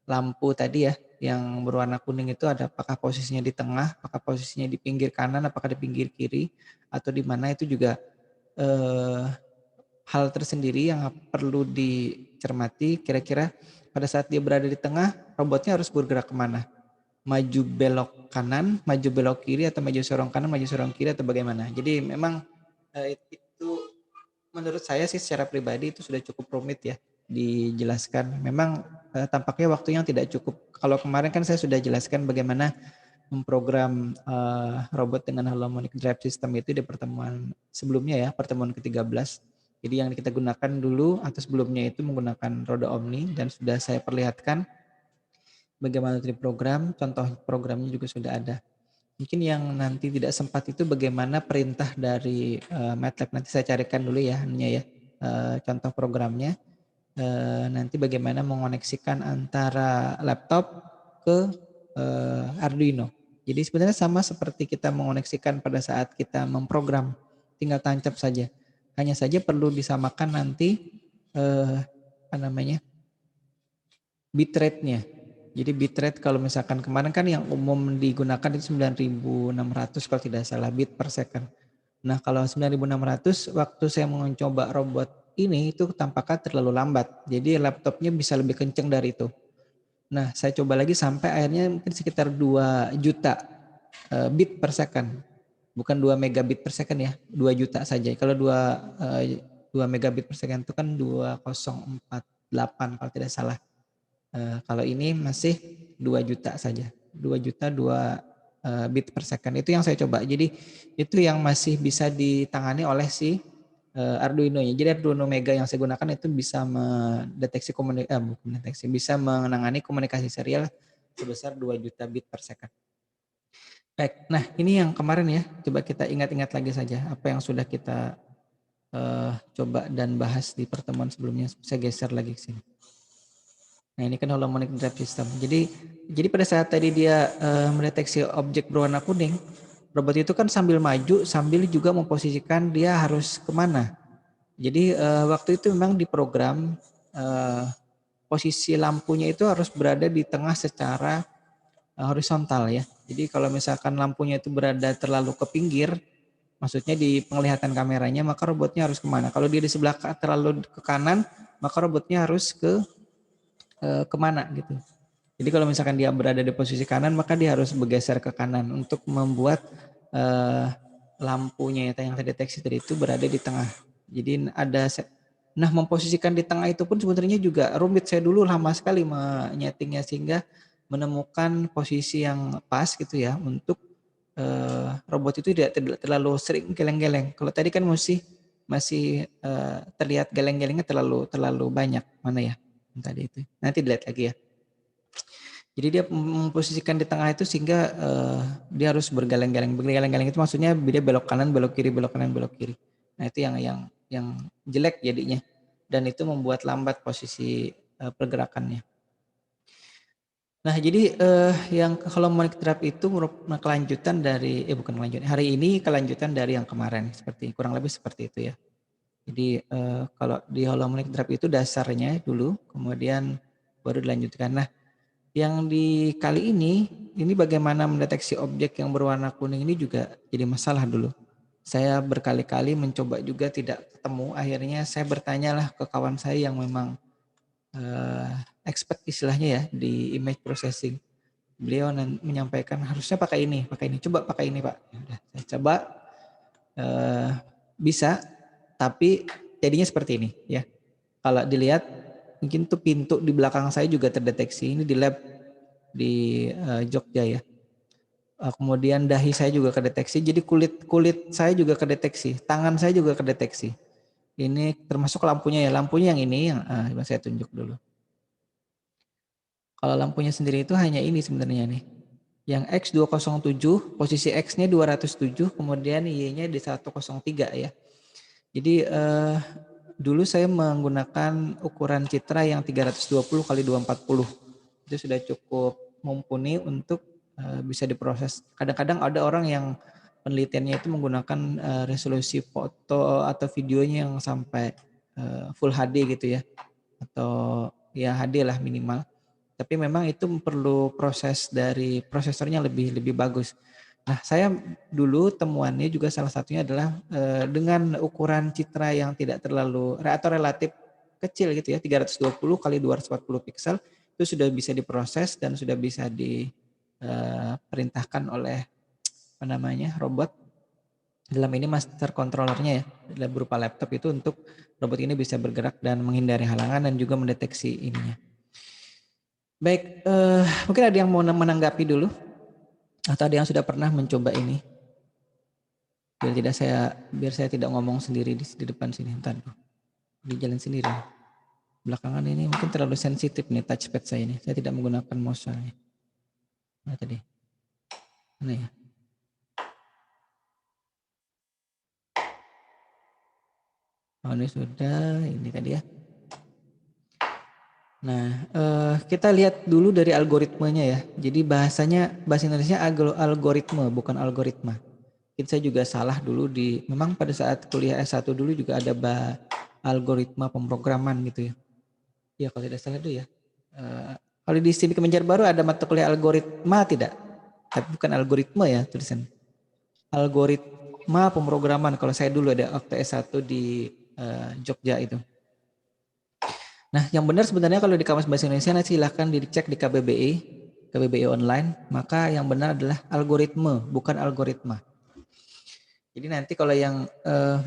[SPEAKER 1] lampu tadi ya yang berwarna kuning itu ada apakah posisinya di tengah, apakah posisinya di pinggir kanan, apakah di pinggir kiri atau di mana, itu juga hal tersendiri yang perlu dicermati. Kira-kira pada saat dia berada di tengah, robotnya harus bergerak kemana? Maju belok kanan, maju belok kiri, atau maju sorong kanan, maju sorong kiri, atau bagaimana? Jadi memang itu menurut saya sih secara pribadi itu sudah cukup rumit ya dijelaskan. Memang tampaknya waktunya tidak cukup. Kalau kemarin kan saya sudah jelaskan bagaimana memprogram robot dengan harmonic drive system itu di pertemuan sebelumnya ya, pertemuan ke-13. Jadi yang kita gunakan dulu atau sebelumnya itu menggunakan roda Omni dan sudah saya perlihatkan bagaimana dari program, contoh programnya juga sudah ada. Mungkin yang nanti tidak sempat itu bagaimana perintah dari MATLAB, nanti saya carikan dulu ya, contoh programnya. Nanti bagaimana mengoneksikan antara laptop ke Arduino. Jadi sebenarnya sama seperti kita mengoneksikan pada saat kita memprogram, tinggal tancap saja. Hanya saja perlu disamakan nanti bitrate-nya. Jadi bitrate kalau misalkan kemarin kan yang umum digunakan itu 9600 kalau tidak salah bit per second. Nah kalau 9600 waktu saya mencoba robot ini itu tampaknya terlalu lambat. Jadi laptopnya bisa lebih kenceng dari itu. Nah saya coba lagi sampai akhirnya mungkin sekitar 2 juta bit per second. Bukan 2 megabit per second ya, 2 juta saja. Kalau 2 megabit per second itu kan 2048 kalau tidak salah. Kalau ini masih 2 juta saja, 2 juta 2 bit per second. Itu yang saya coba. Jadi itu yang masih bisa ditangani oleh si Arduino-nya. Jadi Arduino Mega yang saya gunakan itu bisa mendeteksi bisa menangani komunikasi serial sebesar 2 juta bit per second. Baik, nah ini yang kemarin ya. Coba kita ingat-ingat lagi saja apa yang sudah kita coba dan bahas di pertemuan sebelumnya. Saya geser lagi ke sini. Nah ini kan harmonic drive system. Jadi pada saat tadi dia mendeteksi objek berwarna kuning, robot itu kan sambil maju, sambil juga memposisikan dia harus kemana. Jadi waktu itu memang diprogram posisi lampunya itu harus berada di tengah secara horizontal ya. Jadi kalau misalkan lampunya itu berada terlalu ke pinggir, maksudnya di penglihatan kameranya, maka robotnya harus kemana. Kalau dia di sebelah terlalu ke kanan, maka robotnya harus kemana gitu. Jadi kalau misalkan dia berada di posisi kanan, maka dia harus bergeser ke kanan untuk membuat lampunya yang terdeteksi tadi itu berada di tengah. Jadi memposisikan di tengah itu pun sebenarnya juga rumit. Saya dulu lama sekali menyetingnya sehingga menemukan posisi yang pas gitu ya untuk robot itu tidak terlalu sering geleng-geleng. Kalau tadi kan masih terlihat geleng-gelengnya terlalu banyak mana ya tadi itu. Nanti dilihat lagi ya. Jadi dia memposisikan di tengah itu sehingga dia harus bergeleng-geleng. Bergeleng-geleng itu maksudnya dia belok kanan, belok kiri, belok kanan, belok kiri. Nah itu yang jelek jadinya. Dan itu membuat lambat posisi pergerakannya. Nah, jadi yang harmonic trap itu merupakan kelanjutan dari bukan kelanjutan. Hari ini kelanjutan dari yang kemarin, seperti kurang lebih seperti itu ya. Jadi kalau di harmonic trap itu dasarnya dulu, kemudian baru dilanjutkan. Nah, yang di kali ini bagaimana mendeteksi objek yang berwarna kuning ini juga jadi masalah dulu. Saya berkali-kali mencoba juga tidak ketemu. Akhirnya saya bertanyalah ke kawan saya yang memang expert istilahnya ya di image processing. Beliau menyampaikan harusnya pakai ini, coba pakai ini Pak. Ya udah, saya coba bisa, tapi jadinya seperti ini ya. Kalau dilihat mungkin tuh pintu di belakang saya juga terdeteksi, ini di lab di Jogja ya. Kemudian dahi saya juga kedeteksi, jadi kulit saya juga kedeteksi, tangan saya juga kedeteksi. Ini termasuk lampunya ya, lampunya yang ini yang saya tunjuk dulu. Kalau lampunya sendiri itu hanya ini sebenarnya nih. Yang X207, posisi X-nya 207, kemudian Y-nya di 103 ya. Jadi dulu saya menggunakan ukuran citra yang 320 kali 240. Itu sudah cukup mumpuni untuk bisa diproses. Kadang-kadang ada orang yang penelitiannya itu menggunakan resolusi foto atau videonya yang sampai full HD gitu ya. Atau ya HD lah minimal. Tapi memang itu perlu proses dari prosesornya lebih bagus. Nah, saya dulu temuannya juga salah satunya adalah dengan ukuran citra yang tidak terlalu atau relatif kecil gitu ya, 320 kali 240 piksel itu sudah bisa diproses dan sudah bisa diperintahkan oleh apa namanya robot. Dalam ini master controllernya ya, berupa laptop itu untuk robot ini bisa bergerak dan menghindari halangan dan juga mendeteksi ininya. Baik, mungkin ada yang mau menanggapi dulu atau ada yang sudah pernah mencoba ini? Biar saya tidak ngomong sendiri di depan sini. Bentar, di jalan sendiri. Belakangan ini mungkin terlalu sensitif nih touchpad saya ini. Saya tidak menggunakan mouse soalnya. Mana tadi? Mana ya? Oh ini sudah, ini tadi ya. Nah, kita lihat dulu dari algoritmanya ya. Jadi bahasa Indonesia algoritma, bukan algoritma. Saya juga salah dulu memang pada saat kuliah S1 dulu juga ada algoritma pemrograman gitu ya. Ya kalau tidak salah itu ya. Kalau di STIB Banjarbaru ada mata kuliah algoritma tidak? Tapi bukan algoritma ya tulisan. Algoritma pemrograman kalau saya dulu ada waktu S1 di Jogja itu. Nah, yang benar sebenarnya kalau di Kamus Bahasa Indonesia nanti silahkan dicek di KBBI online, maka yang benar adalah algoritma, bukan algoritma. Jadi nanti kalau yang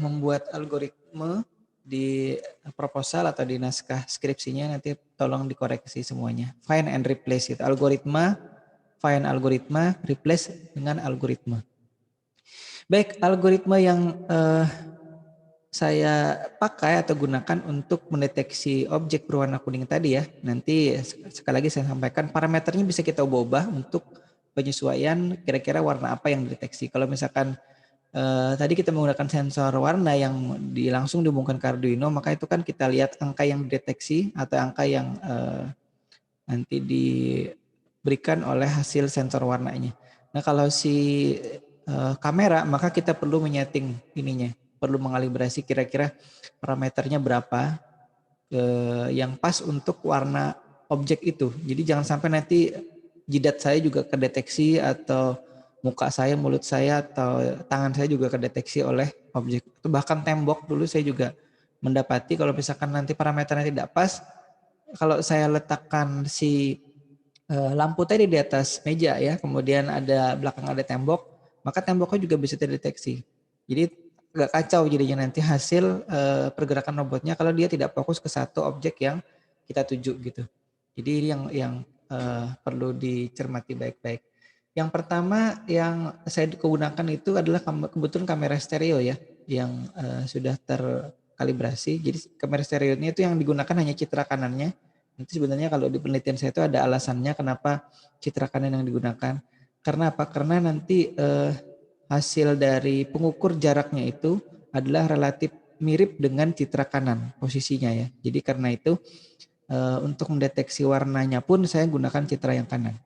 [SPEAKER 1] membuat algoritma di proposal atau di naskah skripsinya nanti tolong dikoreksi semuanya. Find and replace itu algoritma, find algoritma, replace dengan algoritma. Baik, algoritma yang saya pakai atau gunakan untuk mendeteksi objek berwarna kuning tadi ya. Nanti sekali lagi saya sampaikan parameternya bisa kita ubah untuk penyesuaian kira-kira warna apa yang dideteksi. Kalau misalkan tadi kita menggunakan sensor warna yang langsung dihubungkan ke Arduino, maka itu kan kita lihat angka yang dideteksi atau angka yang nanti diberikan oleh hasil sensor warnanya. Nah kalau si kamera, maka kita perlu menyeting ininya. Perlu mengalibrasi kira-kira parameternya berapa yang pas untuk warna objek itu. Jadi jangan sampai nanti jidat saya juga kedeteksi atau muka saya, mulut saya atau tangan saya juga kedeteksi oleh objek. Itu bahkan tembok dulu saya juga mendapati kalau misalkan nanti parameternya tidak pas, kalau saya letakkan si lampu tadi di atas meja ya, kemudian belakang ada tembok, maka temboknya juga bisa terdeteksi. Jadi agak kacau jadinya nanti hasil pergerakan robotnya kalau dia tidak fokus ke satu objek yang kita tuju gitu. Jadi ini yang perlu dicermati baik-baik. Yang pertama yang saya gunakan itu adalah kebetulan kamera stereo ya, yang sudah terkalibrasi. Jadi kamera stereonya itu yang digunakan hanya citra kanannya. Itu sebenarnya kalau di penelitian saya itu ada alasannya kenapa citra kanan yang digunakan. Karena apa? Karena nanti hasil dari pengukur jaraknya itu adalah relatif mirip dengan citra kanan posisinya ya. Jadi karena itu untuk mendeteksi warnanya pun saya gunakan citra yang kanan.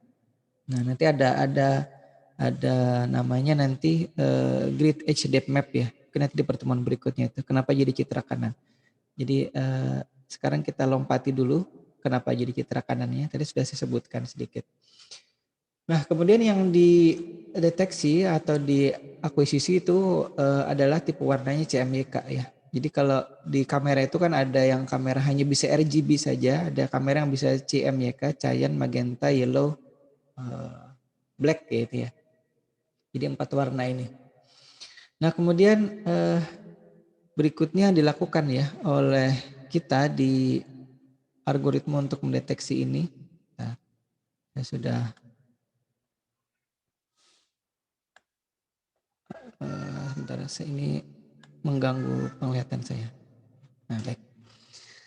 [SPEAKER 1] Nah, nanti ada namanya nanti grid edge depth map ya. Nanti di pertemuan berikutnya itu kenapa jadi citra kanan. Jadi sekarang kita lompati dulu kenapa jadi citra kanannya. Tadi sudah saya sebutkan sedikit. Nah, kemudian yang dideteksi atau diakuisisi itu adalah tipe warnanya CMYK ya. Jadi kalau di kamera itu kan ada yang kamera hanya bisa RGB saja, ada kamera yang bisa CMYK, cyan, magenta, yellow, black gitu ya. Jadi 4 warna ini. Nah, kemudian berikutnya dilakukan ya oleh kita di algoritma untuk mendeteksi ini. Nah, saya sudah sebentar, saya ini mengganggu penglihatan saya. Nah, baik.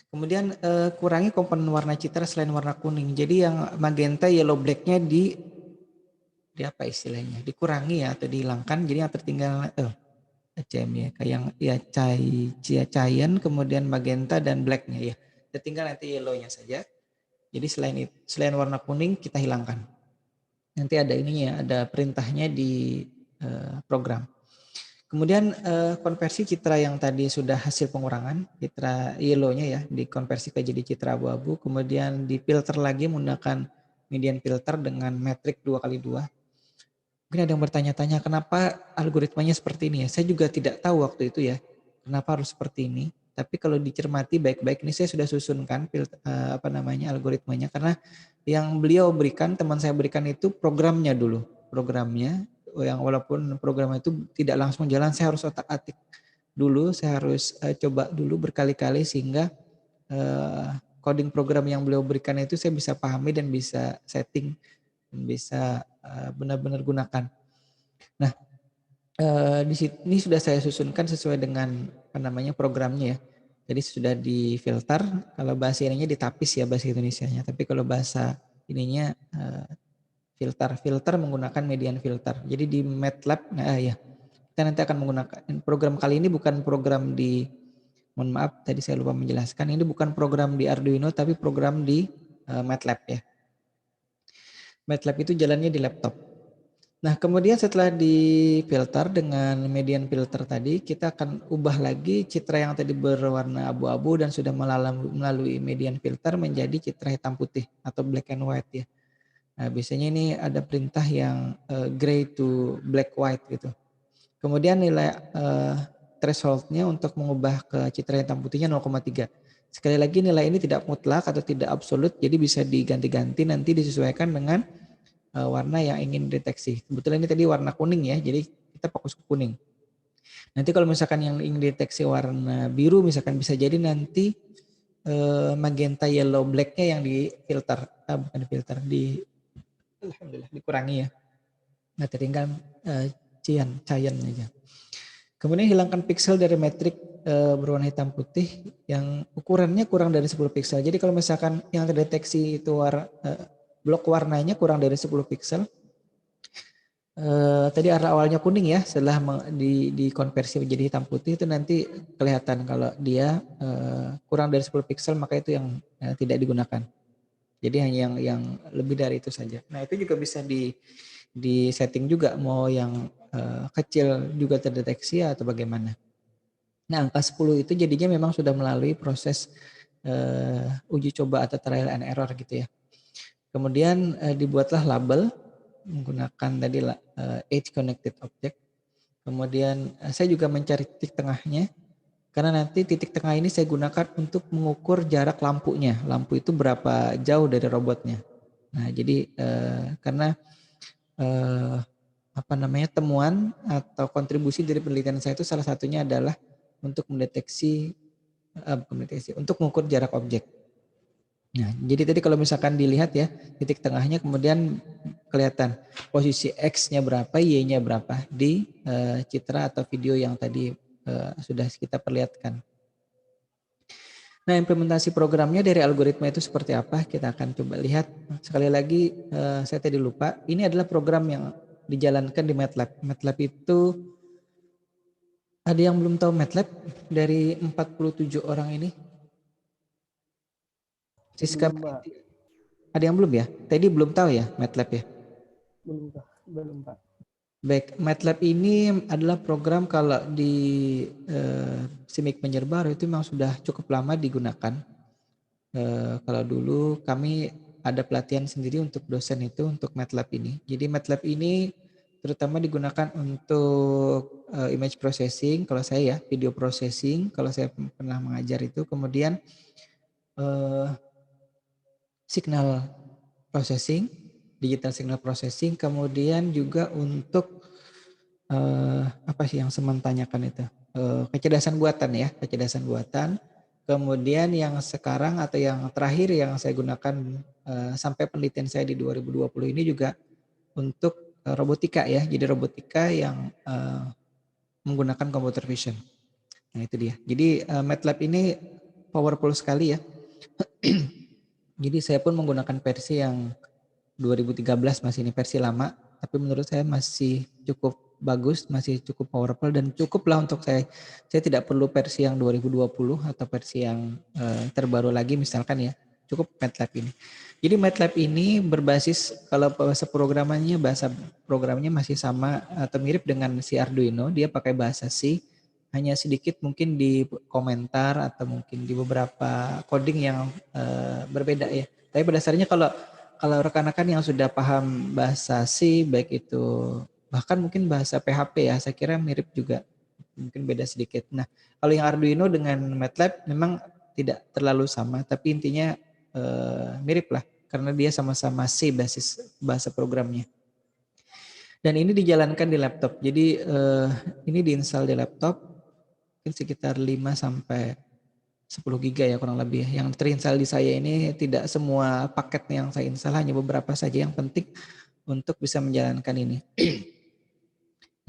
[SPEAKER 1] Kemudian kurangi komponen warna citra selain warna kuning. Jadi yang magenta, yellow, blacknya di apa istilahnya? Dikurangi ya atau dihilangkan. Jadi yang tertinggal CM ya, kayak yang ya cyan, kemudian magenta dan blacknya ya. Tertinggal nanti yellownya saja. Jadi selain warna kuning kita hilangkan. Nanti ada ininya, ada perintahnya di program. Kemudian konversi citra yang tadi sudah hasil pengurangan, citra yellownya ya, dikonversi ke jadi citra abu-abu. Kemudian difilter lagi menggunakan median filter dengan metrik 2x2. Mungkin ada yang bertanya-tanya kenapa algoritmanya seperti ini ya. Saya juga tidak tahu waktu itu ya, kenapa harus seperti ini. Tapi kalau dicermati baik-baik, ini saya sudah susunkan algoritmanya, karena yang beliau berikan, teman saya berikan itu programnya dulu, programnya. Yang walaupun program itu tidak langsung jalan, saya harus otak-atik dulu, saya harus coba dulu berkali-kali sehingga coding program yang beliau berikan itu saya bisa pahami dan bisa setting, dan bisa benar-benar gunakan. Nah, di sini sudah saya susunkan sesuai dengan programnya ya. Jadi sudah difilter, kalau bahasa ininya ditapis ya bahasa Indonesianya, tapi kalau bahasa ininya filter menggunakan median filter. Jadi di MATLAB, kita nanti akan menggunakan program kali ini bukan program mohon maaf tadi saya lupa menjelaskan, ini bukan program di Arduino tapi program di MATLAB ya. MATLAB itu jalannya di laptop. Nah, kemudian setelah difilter dengan median filter tadi, kita akan ubah lagi citra yang tadi berwarna abu-abu dan sudah melalui median filter menjadi citra hitam putih atau black and white ya. Nah, biasanya ini ada perintah yang gray to black white gitu. Kemudian nilai thresholdnya untuk mengubah ke citra hitam putihnya 0,3. Sekali lagi nilai ini tidak mutlak atau tidak absolut, jadi bisa diganti-ganti nanti disesuaikan dengan warna yang ingin deteksi. Kebetulan ini tadi warna kuning ya, jadi kita fokus ke kuning. Nanti kalau misalkan yang ingin deteksi warna biru, misalkan bisa jadi nanti magenta, yellow, blacknya yang difilter, bukan difilter, alhamdulillah dikurangi ya. Nah, tinggal cyan aja. Kemudian hilangkan pixel dari metrik berwarna hitam putih yang ukurannya kurang dari 10 pixel. Jadi kalau misalkan yang terdeteksi itu blok warnanya kurang dari 10 pixel. Tadi awalnya kuning ya, setelah dikonversi menjadi hitam putih itu nanti kelihatan kalau dia kurang dari 10 pixel, maka itu yang tidak digunakan. Jadi hanya yang lebih dari itu saja. Nah, itu juga bisa di setting juga mau yang kecil juga terdeteksi atau bagaimana. Nah, angka 10 itu jadinya memang sudah melalui proses uji coba atau trial and error gitu ya. Kemudian dibuatlah label menggunakan tadi edge connected object. Kemudian saya juga mencari titik tengahnya. Karena nanti titik tengah ini saya gunakan untuk mengukur jarak lampunya. Lampu itu berapa jauh dari robotnya. Nah, jadi karena temuan atau kontribusi dari penelitian saya itu salah satunya adalah untuk untuk mengukur jarak objek. Nah, jadi tadi kalau misalkan dilihat ya, titik tengahnya kemudian kelihatan posisi X-nya berapa, Y-nya berapa di citra atau video yang tadi sudah kita perlihatkan. Nah, implementasi programnya dari algoritma itu seperti apa? Kita akan coba lihat. Sekali lagi, saya tadi lupa. Ini adalah program yang dijalankan di MATLAB. MATLAB itu, ada yang belum tahu MATLAB dari 47 orang ini? Siska,
[SPEAKER 5] Belum, Pak.
[SPEAKER 1] ada yang belum ya? Tadi belum tahu ya MATLAB ya?
[SPEAKER 5] Belum, Pak.
[SPEAKER 1] Baik, MATLAB ini adalah program kalau di SIMIK Banjarbaru itu memang sudah cukup lama digunakan. Kalau dulu kami ada pelatihan sendiri untuk dosen itu untuk MATLAB ini. Jadi MATLAB ini terutama digunakan untuk image processing, kalau saya ya video processing, kalau saya pernah mengajar itu, kemudian signal processing, digital signal processing, kemudian juga untuk apa sih yang Semen tanyakan itu, kecerdasan buatan ya, kecerdasan buatan. Kemudian yang sekarang atau yang terakhir yang saya gunakan sampai penelitian saya di 2020 ini juga untuk robotika ya, jadi robotika yang menggunakan computer vision. Nah itu dia. Jadi MATLAB ini powerful sekali ya. Jadi saya pun menggunakan versi yang 2013 masih ini versi lama, tapi menurut saya masih cukup bagus, masih cukup powerful dan cukuplah untuk saya. Saya tidak perlu versi yang 2020 atau versi yang terbaru lagi misalkan ya. Cukup MATLAB ini. Jadi MATLAB ini berbasis kalau bahasa programnya masih sama atau mirip dengan si Arduino, dia pakai bahasa C. Hanya sedikit mungkin di komentar atau mungkin di beberapa coding yang berbeda ya. Tapi pada dasarnya kalau rekan-rekan yang sudah paham bahasa C, baik itu bahkan mungkin bahasa PHP ya, saya kira mirip juga, mungkin beda sedikit. Nah, kalau yang Arduino dengan MATLAB memang tidak terlalu sama, tapi intinya mirip lah, karena dia sama-sama C basis bahasa programnya. Dan ini dijalankan di laptop, jadi ini diinstal di laptop, mungkin sekitar 5 sampai 10 giga ya kurang lebih. Yang terinstall di saya ini tidak semua paket yang saya install, hanya beberapa saja yang penting untuk bisa menjalankan ini.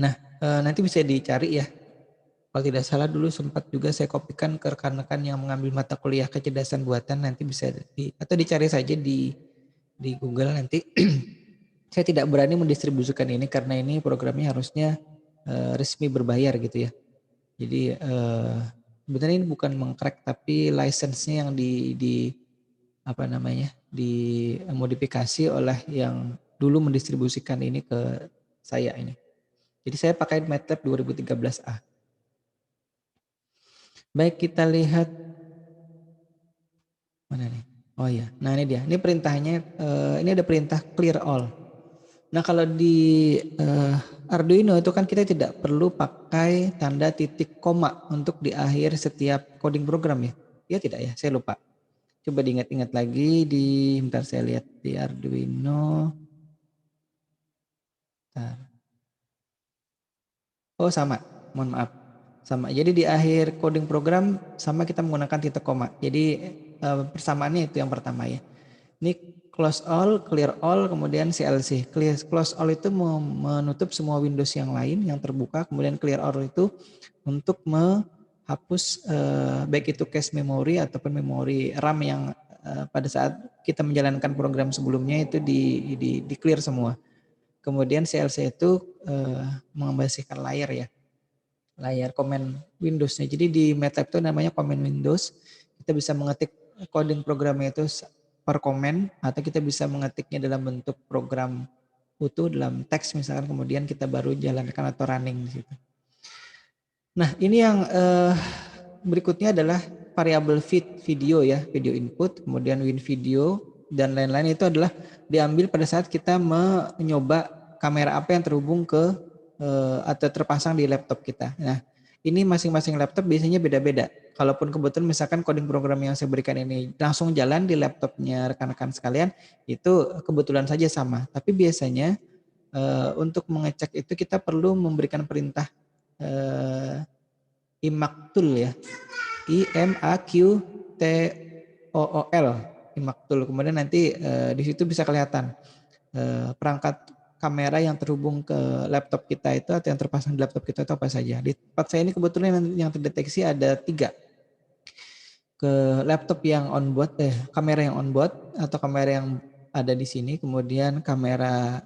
[SPEAKER 1] Nah, nanti bisa dicari ya. Kalau tidak salah dulu sempat juga saya kopikan ke rekan-rekan yang mengambil mata kuliah kecerdasan buatan, nanti bisa atau dicari saja di Google nanti. Saya tidak berani mendistribusikan ini karena ini programnya harusnya resmi berbayar gitu ya. Jadi sebenarnya ini bukan mengcrack, tapi license-nya yang dimodifikasi oleh yang dulu mendistribusikan ini ke saya ini. Jadi saya pakai MATLAB 2013A. Baik, kita lihat mana nih? Oh iya, nah ini dia. Ini perintahnya, ini ada perintah clear all. Nah kalau di Arduino itu kan kita tidak perlu pakai tanda titik koma untuk di akhir setiap coding program ya? Ya tidak ya, saya lupa. Coba diingat-ingat lagi bentar saya lihat di Arduino. Bentar. Oh sama, mohon maaf. Sama. Jadi di akhir coding program sama kita menggunakan titik koma. Jadi persamaannya itu yang pertama ya. Ini close all, clear all, kemudian CLC. Close all itu menutup semua Windows yang lain yang terbuka, kemudian clear all itu untuk menghapus baik itu cache memory ataupun memori RAM yang pada saat kita menjalankan program sebelumnya itu di clear semua. Kemudian CLC itu membersihkan layar ya, layar command Windows-nya. Jadi di MATLAB itu namanya command Windows. Kita bisa mengetik coding programnya itu per command atau kita bisa mengetiknya dalam bentuk program utuh dalam teks misalkan, kemudian kita baru jalankan atau running di situ. Nah ini yang berikutnya adalah variabel feed video ya, video input, kemudian win video dan lain-lain itu adalah diambil pada saat kita mencoba kamera apa yang terhubung ke atau terpasang di laptop kita. Nah ini masing-masing laptop biasanya beda-beda. Kalaupun kebetulan misalkan coding program yang saya berikan ini langsung jalan di laptopnya rekan-rekan sekalian, itu kebetulan saja sama. Tapi biasanya untuk mengecek itu kita perlu memberikan perintah imaktul ya, IMAQTOOL, imaktul. Kemudian nanti di situ bisa kelihatan perangkat kamera yang terhubung ke laptop kita itu atau yang terpasang di laptop kita itu apa saja. Di tempat saya ini kebetulan yang terdeteksi ada 3. Ke laptop yang onboard, kamera yang onboard atau kamera yang ada di sini, kemudian kamera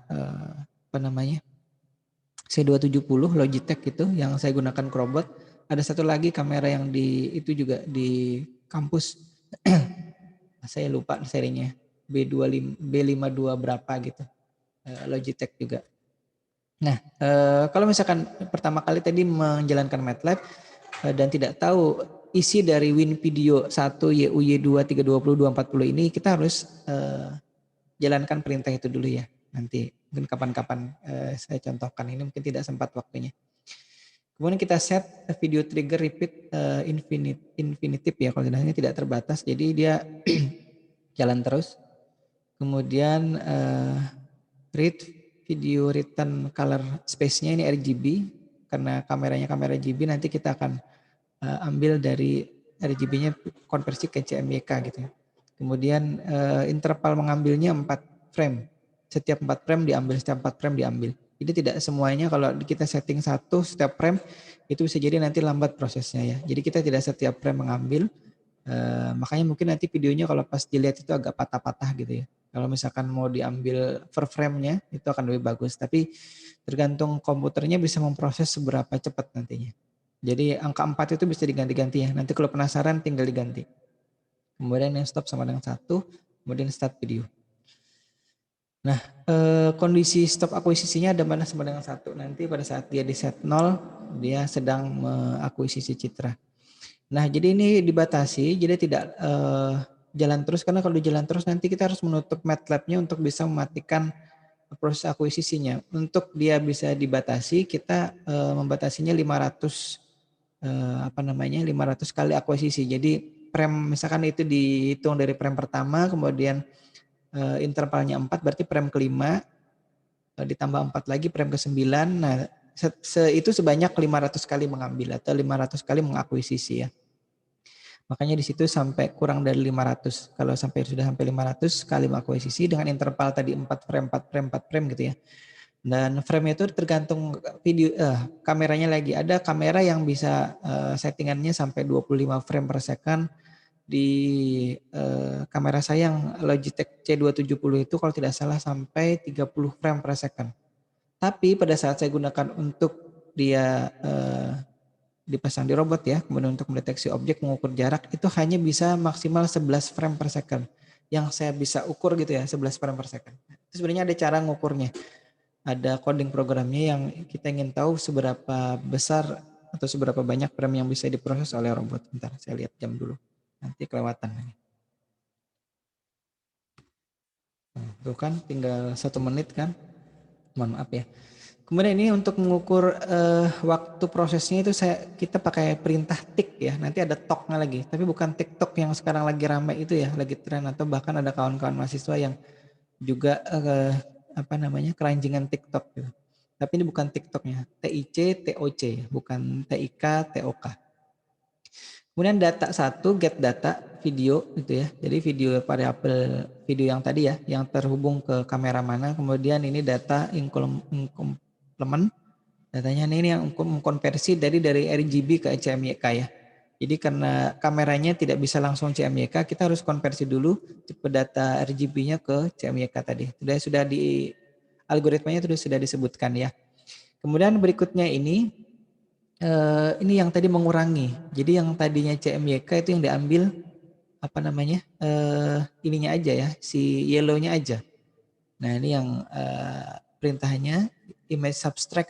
[SPEAKER 1] C270 Logitech itu yang saya gunakan Crowbot. Ada satu lagi kamera yang itu juga di kampus Saya lupa serinya. B52 berapa gitu. Logitech juga. Nah, kalau misalkan pertama kali tadi menjalankan MATLAB dan tidak tahu isi dari WinVideo 1, YUY2, 320, 240 ini, kita harus jalankan perintah itu dulu ya. Nanti mungkin kapan-kapan saya contohkan, ini mungkin tidak sempat waktunya. Kemudian kita set video trigger repeat infinitive ya, kalau ini tidak terbatas, jadi dia jalan terus. Kemudian read video return color space-nya ini RGB, karena kameranya kamera RGB, nanti kita akan ambil dari RGB-nya konversi ke CMYK gitu ya. Kemudian interval mengambilnya 4 frame. Setiap 4 frame diambil, setiap 4 frame diambil. Jadi tidak semuanya kalau kita setting 1 setiap frame itu bisa jadi nanti lambat prosesnya ya. Jadi kita tidak setiap frame mengambil. Makanya mungkin nanti videonya kalau pas dilihat itu agak patah-patah gitu ya. Kalau misalkan mau diambil per frame-nya itu akan lebih bagus. Tapi tergantung komputernya bisa memproses seberapa cepat nantinya. Jadi angka 4 itu bisa diganti-ganti ya. Nanti kalau penasaran tinggal diganti. Kemudian yang stop sama dengan 1, kemudian start video. Nah, kondisi stop akuisisinya ada mana sama dengan 1. Nanti pada saat dia di set 0, dia sedang mengakuisisi citra. Nah, jadi ini dibatasi, jadi tidak jalan terus, karena kalau jalan terus nanti kita harus menutup MATLAB-nya untuk bisa mematikan proses akuisisinya. Untuk dia bisa dibatasi, kita membatasinya 500 500 kali akuisisi. Jadi frame misalkan itu dihitung dari frame pertama, kemudian intervalnya 4, berarti frame kelima ditambah 4 lagi frame ke-9. Nah, itu sebanyak 500 kali mengambil atau 500 kali mengakuisisi ya. Makanya di situ sampai kurang dari 500. Kalau sudah sampai 500 kali mengakuisisi dengan interval tadi 4 frame, 4 frame, 4 frame gitu ya. Dan frame itu tergantung video kameranya lagi. Ada kamera yang bisa settingannya sampai 25 frame per second. Di kamera saya yang Logitech C270 itu kalau tidak salah sampai 30 frame per second. Tapi pada saat saya gunakan untuk dia dipasang di robot ya, kemudian untuk mendeteksi objek, mengukur jarak, itu hanya bisa maksimal 11 frame per second. Yang saya bisa ukur gitu ya, 11 frame per second. Itu sebenarnya ada cara ngukurnya. Ada coding programnya yang kita ingin tahu seberapa besar atau seberapa banyak frame yang bisa diproses oleh robot. Bentar, saya lihat jam dulu. Nanti kelewatan. Tuh kan, tinggal 1 menit kan. Mohon maaf ya. Kemudian ini untuk mengukur waktu prosesnya itu kita pakai perintah tick ya. Nanti ada toknya lagi. Tapi bukan TikTok yang sekarang lagi ramai itu ya, lagi tren, atau bahkan ada kawan-kawan mahasiswa yang juga keranjingan TikTok gitu. Tapi ini bukan TikToknya, TIC, TOC, bukan TIK, TOK. Kemudian data 1, get data video gitu ya. Jadi video variabel video yang tadi ya, yang terhubung ke kamera mana. Kemudian ini data complement, datanya ini yang mengkonversi dari RGB ke CMYK ya. Jadi karena kameranya tidak bisa langsung CMYK, kita harus konversi dulu tipe data RGB-nya ke CMYK tadi. Sudah di algoritmanya sudah disebutkan ya. Kemudian berikutnya ini yang tadi mengurangi. Jadi yang tadinya CMYK itu yang diambil ininya aja ya, si yellow-nya aja. Nah ini yang perintahnya image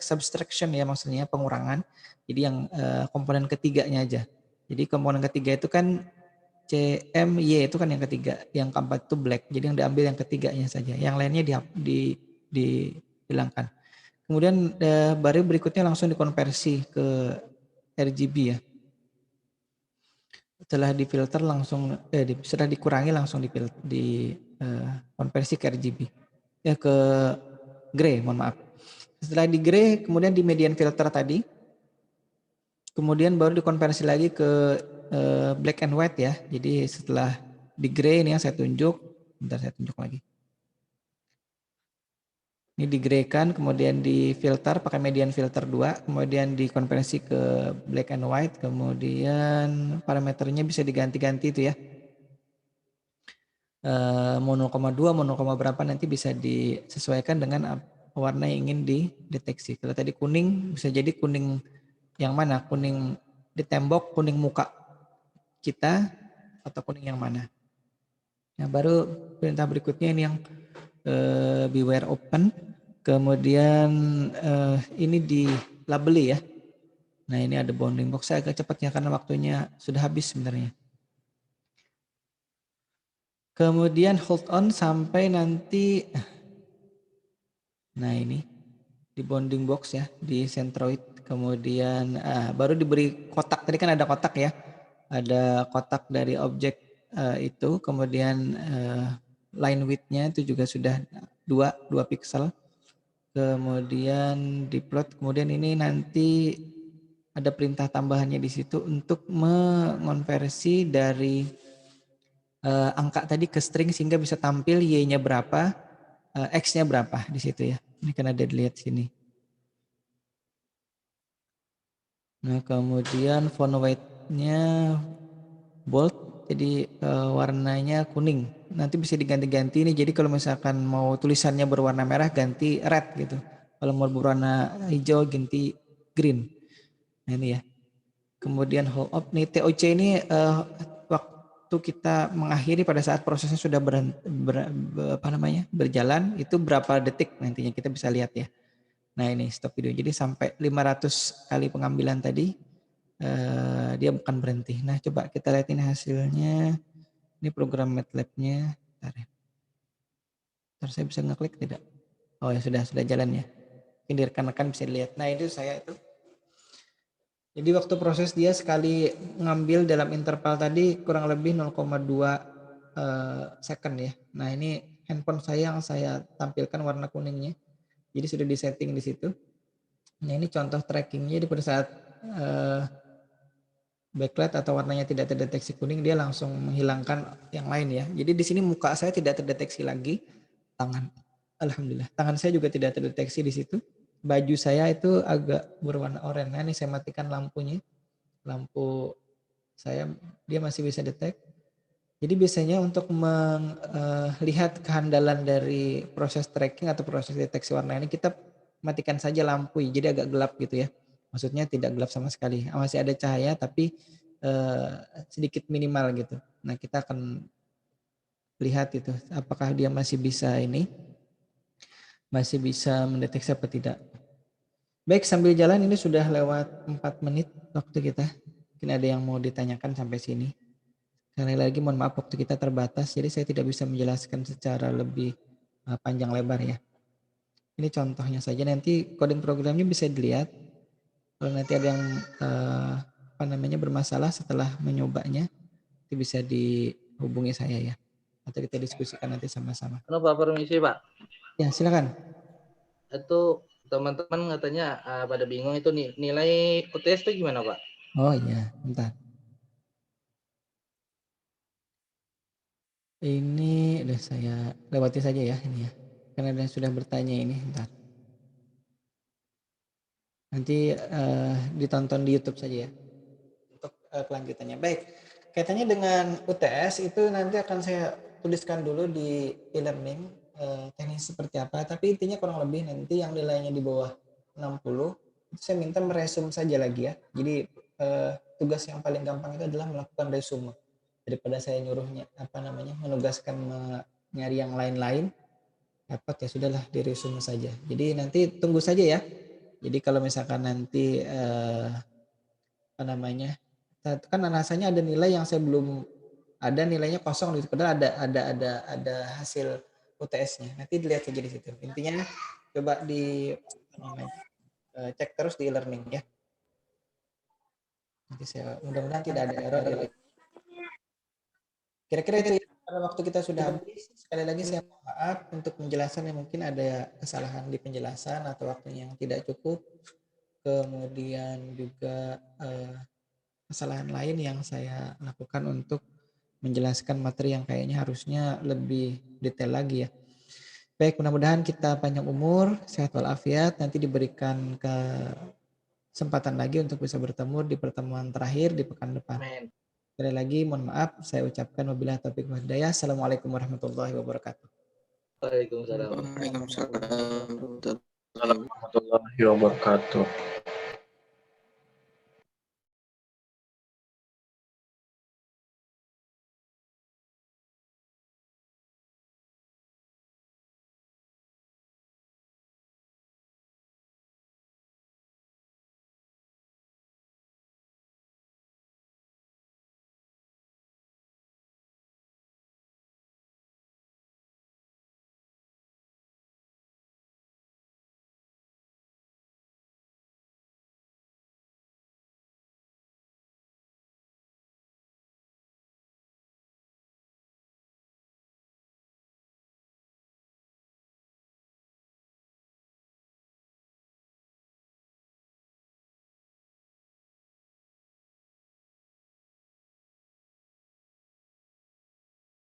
[SPEAKER 1] subtraction ya, maksudnya pengurangan. Jadi yang komponen ketiganya aja. Jadi komponen ketiga itu kan CMY itu kan yang ketiga, yang keempat itu black. Jadi yang diambil yang ketiganya saja, yang lainnya dihilangkan. Kemudian baru berikutnya langsung dikonversi ke RGB ya. Setelah difilter langsung setelah dikurangi langsung konversi ke RGB. Ya ke gray, mohon maaf. Setelah di gray kemudian di median filter tadi. Kemudian baru dikonversi lagi ke black and white ya. Jadi setelah di gray ini yang saya tunjuk, bentar saya tunjuk lagi. Ini digraykan, kemudian di filter pakai median filter 2, kemudian dikonversi ke black and white, kemudian parameternya bisa diganti-ganti itu ya. Mau 0,2, mau 0, berapa nanti bisa disesuaikan dengan warna yang ingin dideteksi. Kalau tadi kuning, bisa jadi kuning yang mana? Kuning di tembok, kuning muka kita, atau kuning yang mana? Nah, baru perintah berikutnya ini yang beware open. Kemudian ini di labeli ya. Nah, ini ada bounding box. Saya agak cepat ya karena waktunya sudah habis sebenarnya. Kemudian hold on sampai nanti, nah ini di bounding box ya, di centroid. Kemudian baru diberi kotak, tadi kan ada kotak ya. Ada kotak dari objek itu, kemudian line width-nya itu juga sudah 2 pixel. Kemudian diplot, kemudian ini nanti ada perintah tambahannya di situ untuk mengonversi dari angka tadi ke string sehingga bisa tampil y-nya berapa, x-nya berapa di situ ya. Ini kan ada dilihat sini. Nah, kemudian font weight-nya bold, jadi warnanya kuning. Nanti bisa diganti-ganti nih. Jadi kalau misalkan mau tulisannya berwarna merah ganti red gitu. Kalau mau berwarna hijau ganti green. Nah, ini ya. Kemudian hold up nih TOC ini waktu kita mengakhiri pada saat prosesnya sudah berjalan itu berapa detik nantinya kita bisa lihat ya. Nah, ini stop video. Jadi sampai 500 kali pengambilan tadi dia bukan berhenti. Nah, coba kita lihat ini hasilnya. Ini program MATLAB-nya. Ntar saya bisa ngeklik tidak? Oh ya sudah jalan ya. Mungkin di rekan-rekan bisa dilihat. Nah, itu saya itu. Jadi waktu proses dia sekali ngambil dalam interval tadi kurang lebih 0,2 second ya. Nah, ini handphone saya yang saya tampilkan warna kuningnya. Jadi sudah disetting di situ. Nah, ini contoh trackingnya pada saat backlight atau warnanya tidak terdeteksi kuning, dia langsung menghilangkan yang lain ya. Jadi di sini muka saya tidak terdeteksi lagi, tangan, alhamdulillah, tangan saya juga tidak terdeteksi di situ. Baju saya itu agak berwarna oranye. Nah, ini saya matikan lampunya, lampu saya dia masih bisa detect. Jadi biasanya untuk melihat kehandalan dari proses tracking atau proses deteksi warna ini kita matikan saja lampu, jadi agak gelap gitu ya. Maksudnya tidak gelap sama sekali, masih ada cahaya tapi sedikit minimal gitu. Nah, kita akan lihat itu apakah dia masih bisa mendeteksi apa tidak. Baik, sambil jalan ini sudah lewat 4 menit waktu kita. Mungkin ada yang mau ditanyakan sampai sini. Sekali lagi mohon maaf waktu kita terbatas, jadi saya tidak bisa menjelaskan secara lebih panjang lebar ya. Ini contohnya saja, nanti coding programnya bisa dilihat. Kalau nanti ada yang bermasalah setelah menyobanya, itu bisa dihubungi saya ya. Atau kita diskusikan nanti sama-sama.
[SPEAKER 4] Halo Pak, permisi Pak.
[SPEAKER 1] Ya, silakan.
[SPEAKER 4] Itu teman-teman katanya pada bingung itu nilai UTS itu gimana Pak?
[SPEAKER 1] Oh iya, bentar. Ini udah saya lewati saja ya ini ya. Karena ada yang sudah bertanya ini, bentar. Nanti ditonton di YouTube saja ya untuk kelanjutannya. Baik, kaitannya dengan UTS itu nanti akan saya tuliskan dulu di e-learning teknis seperti apa. Tapi intinya kurang lebih nanti yang nilainya di bawah 60 itu saya minta meresume saja lagi ya. Jadi tugas yang paling gampang itu adalah melakukan resume daripada saya nyuruhnya menugaskan nyari yang lain-lain. Dapat ya sudahlah di resume saja. Jadi nanti tunggu saja ya. Jadi kalau misalkan nanti kan rasanya ada nilai yang saya belum ada nilainya kosong gitu. Padahal ada hasil UTS-nya. Nanti dilihat saja di situ. Intinya coba cek terus di e-learning ya. Nanti saya mudah-mudahan tidak ada error ya. Kira-kira itu ya, karena waktu kita sudah habis. Sekali lagi saya mohon maaf untuk penjelasan yang mungkin ada kesalahan di penjelasan atau waktunya yang tidak cukup. Kemudian juga kesalahan lain yang saya lakukan untuk menjelaskan materi yang kayaknya harusnya lebih detail lagi ya. Baik, mudah-mudahan kita panjang umur, sehat walafiat, nanti diberikan kesempatan lagi untuk bisa bertemu di pertemuan terakhir di pekan depan.
[SPEAKER 4] Amin.
[SPEAKER 1] Sekali lagi mohon maaf, saya ucapkan wabillahi taufiq wal hidayah. Assalamualaikum warahmatullahi wabarakatuh.
[SPEAKER 4] Waalaikumsalam.
[SPEAKER 2] Waalaikumsalam.
[SPEAKER 5] Warahmatullahi wabarakatuh.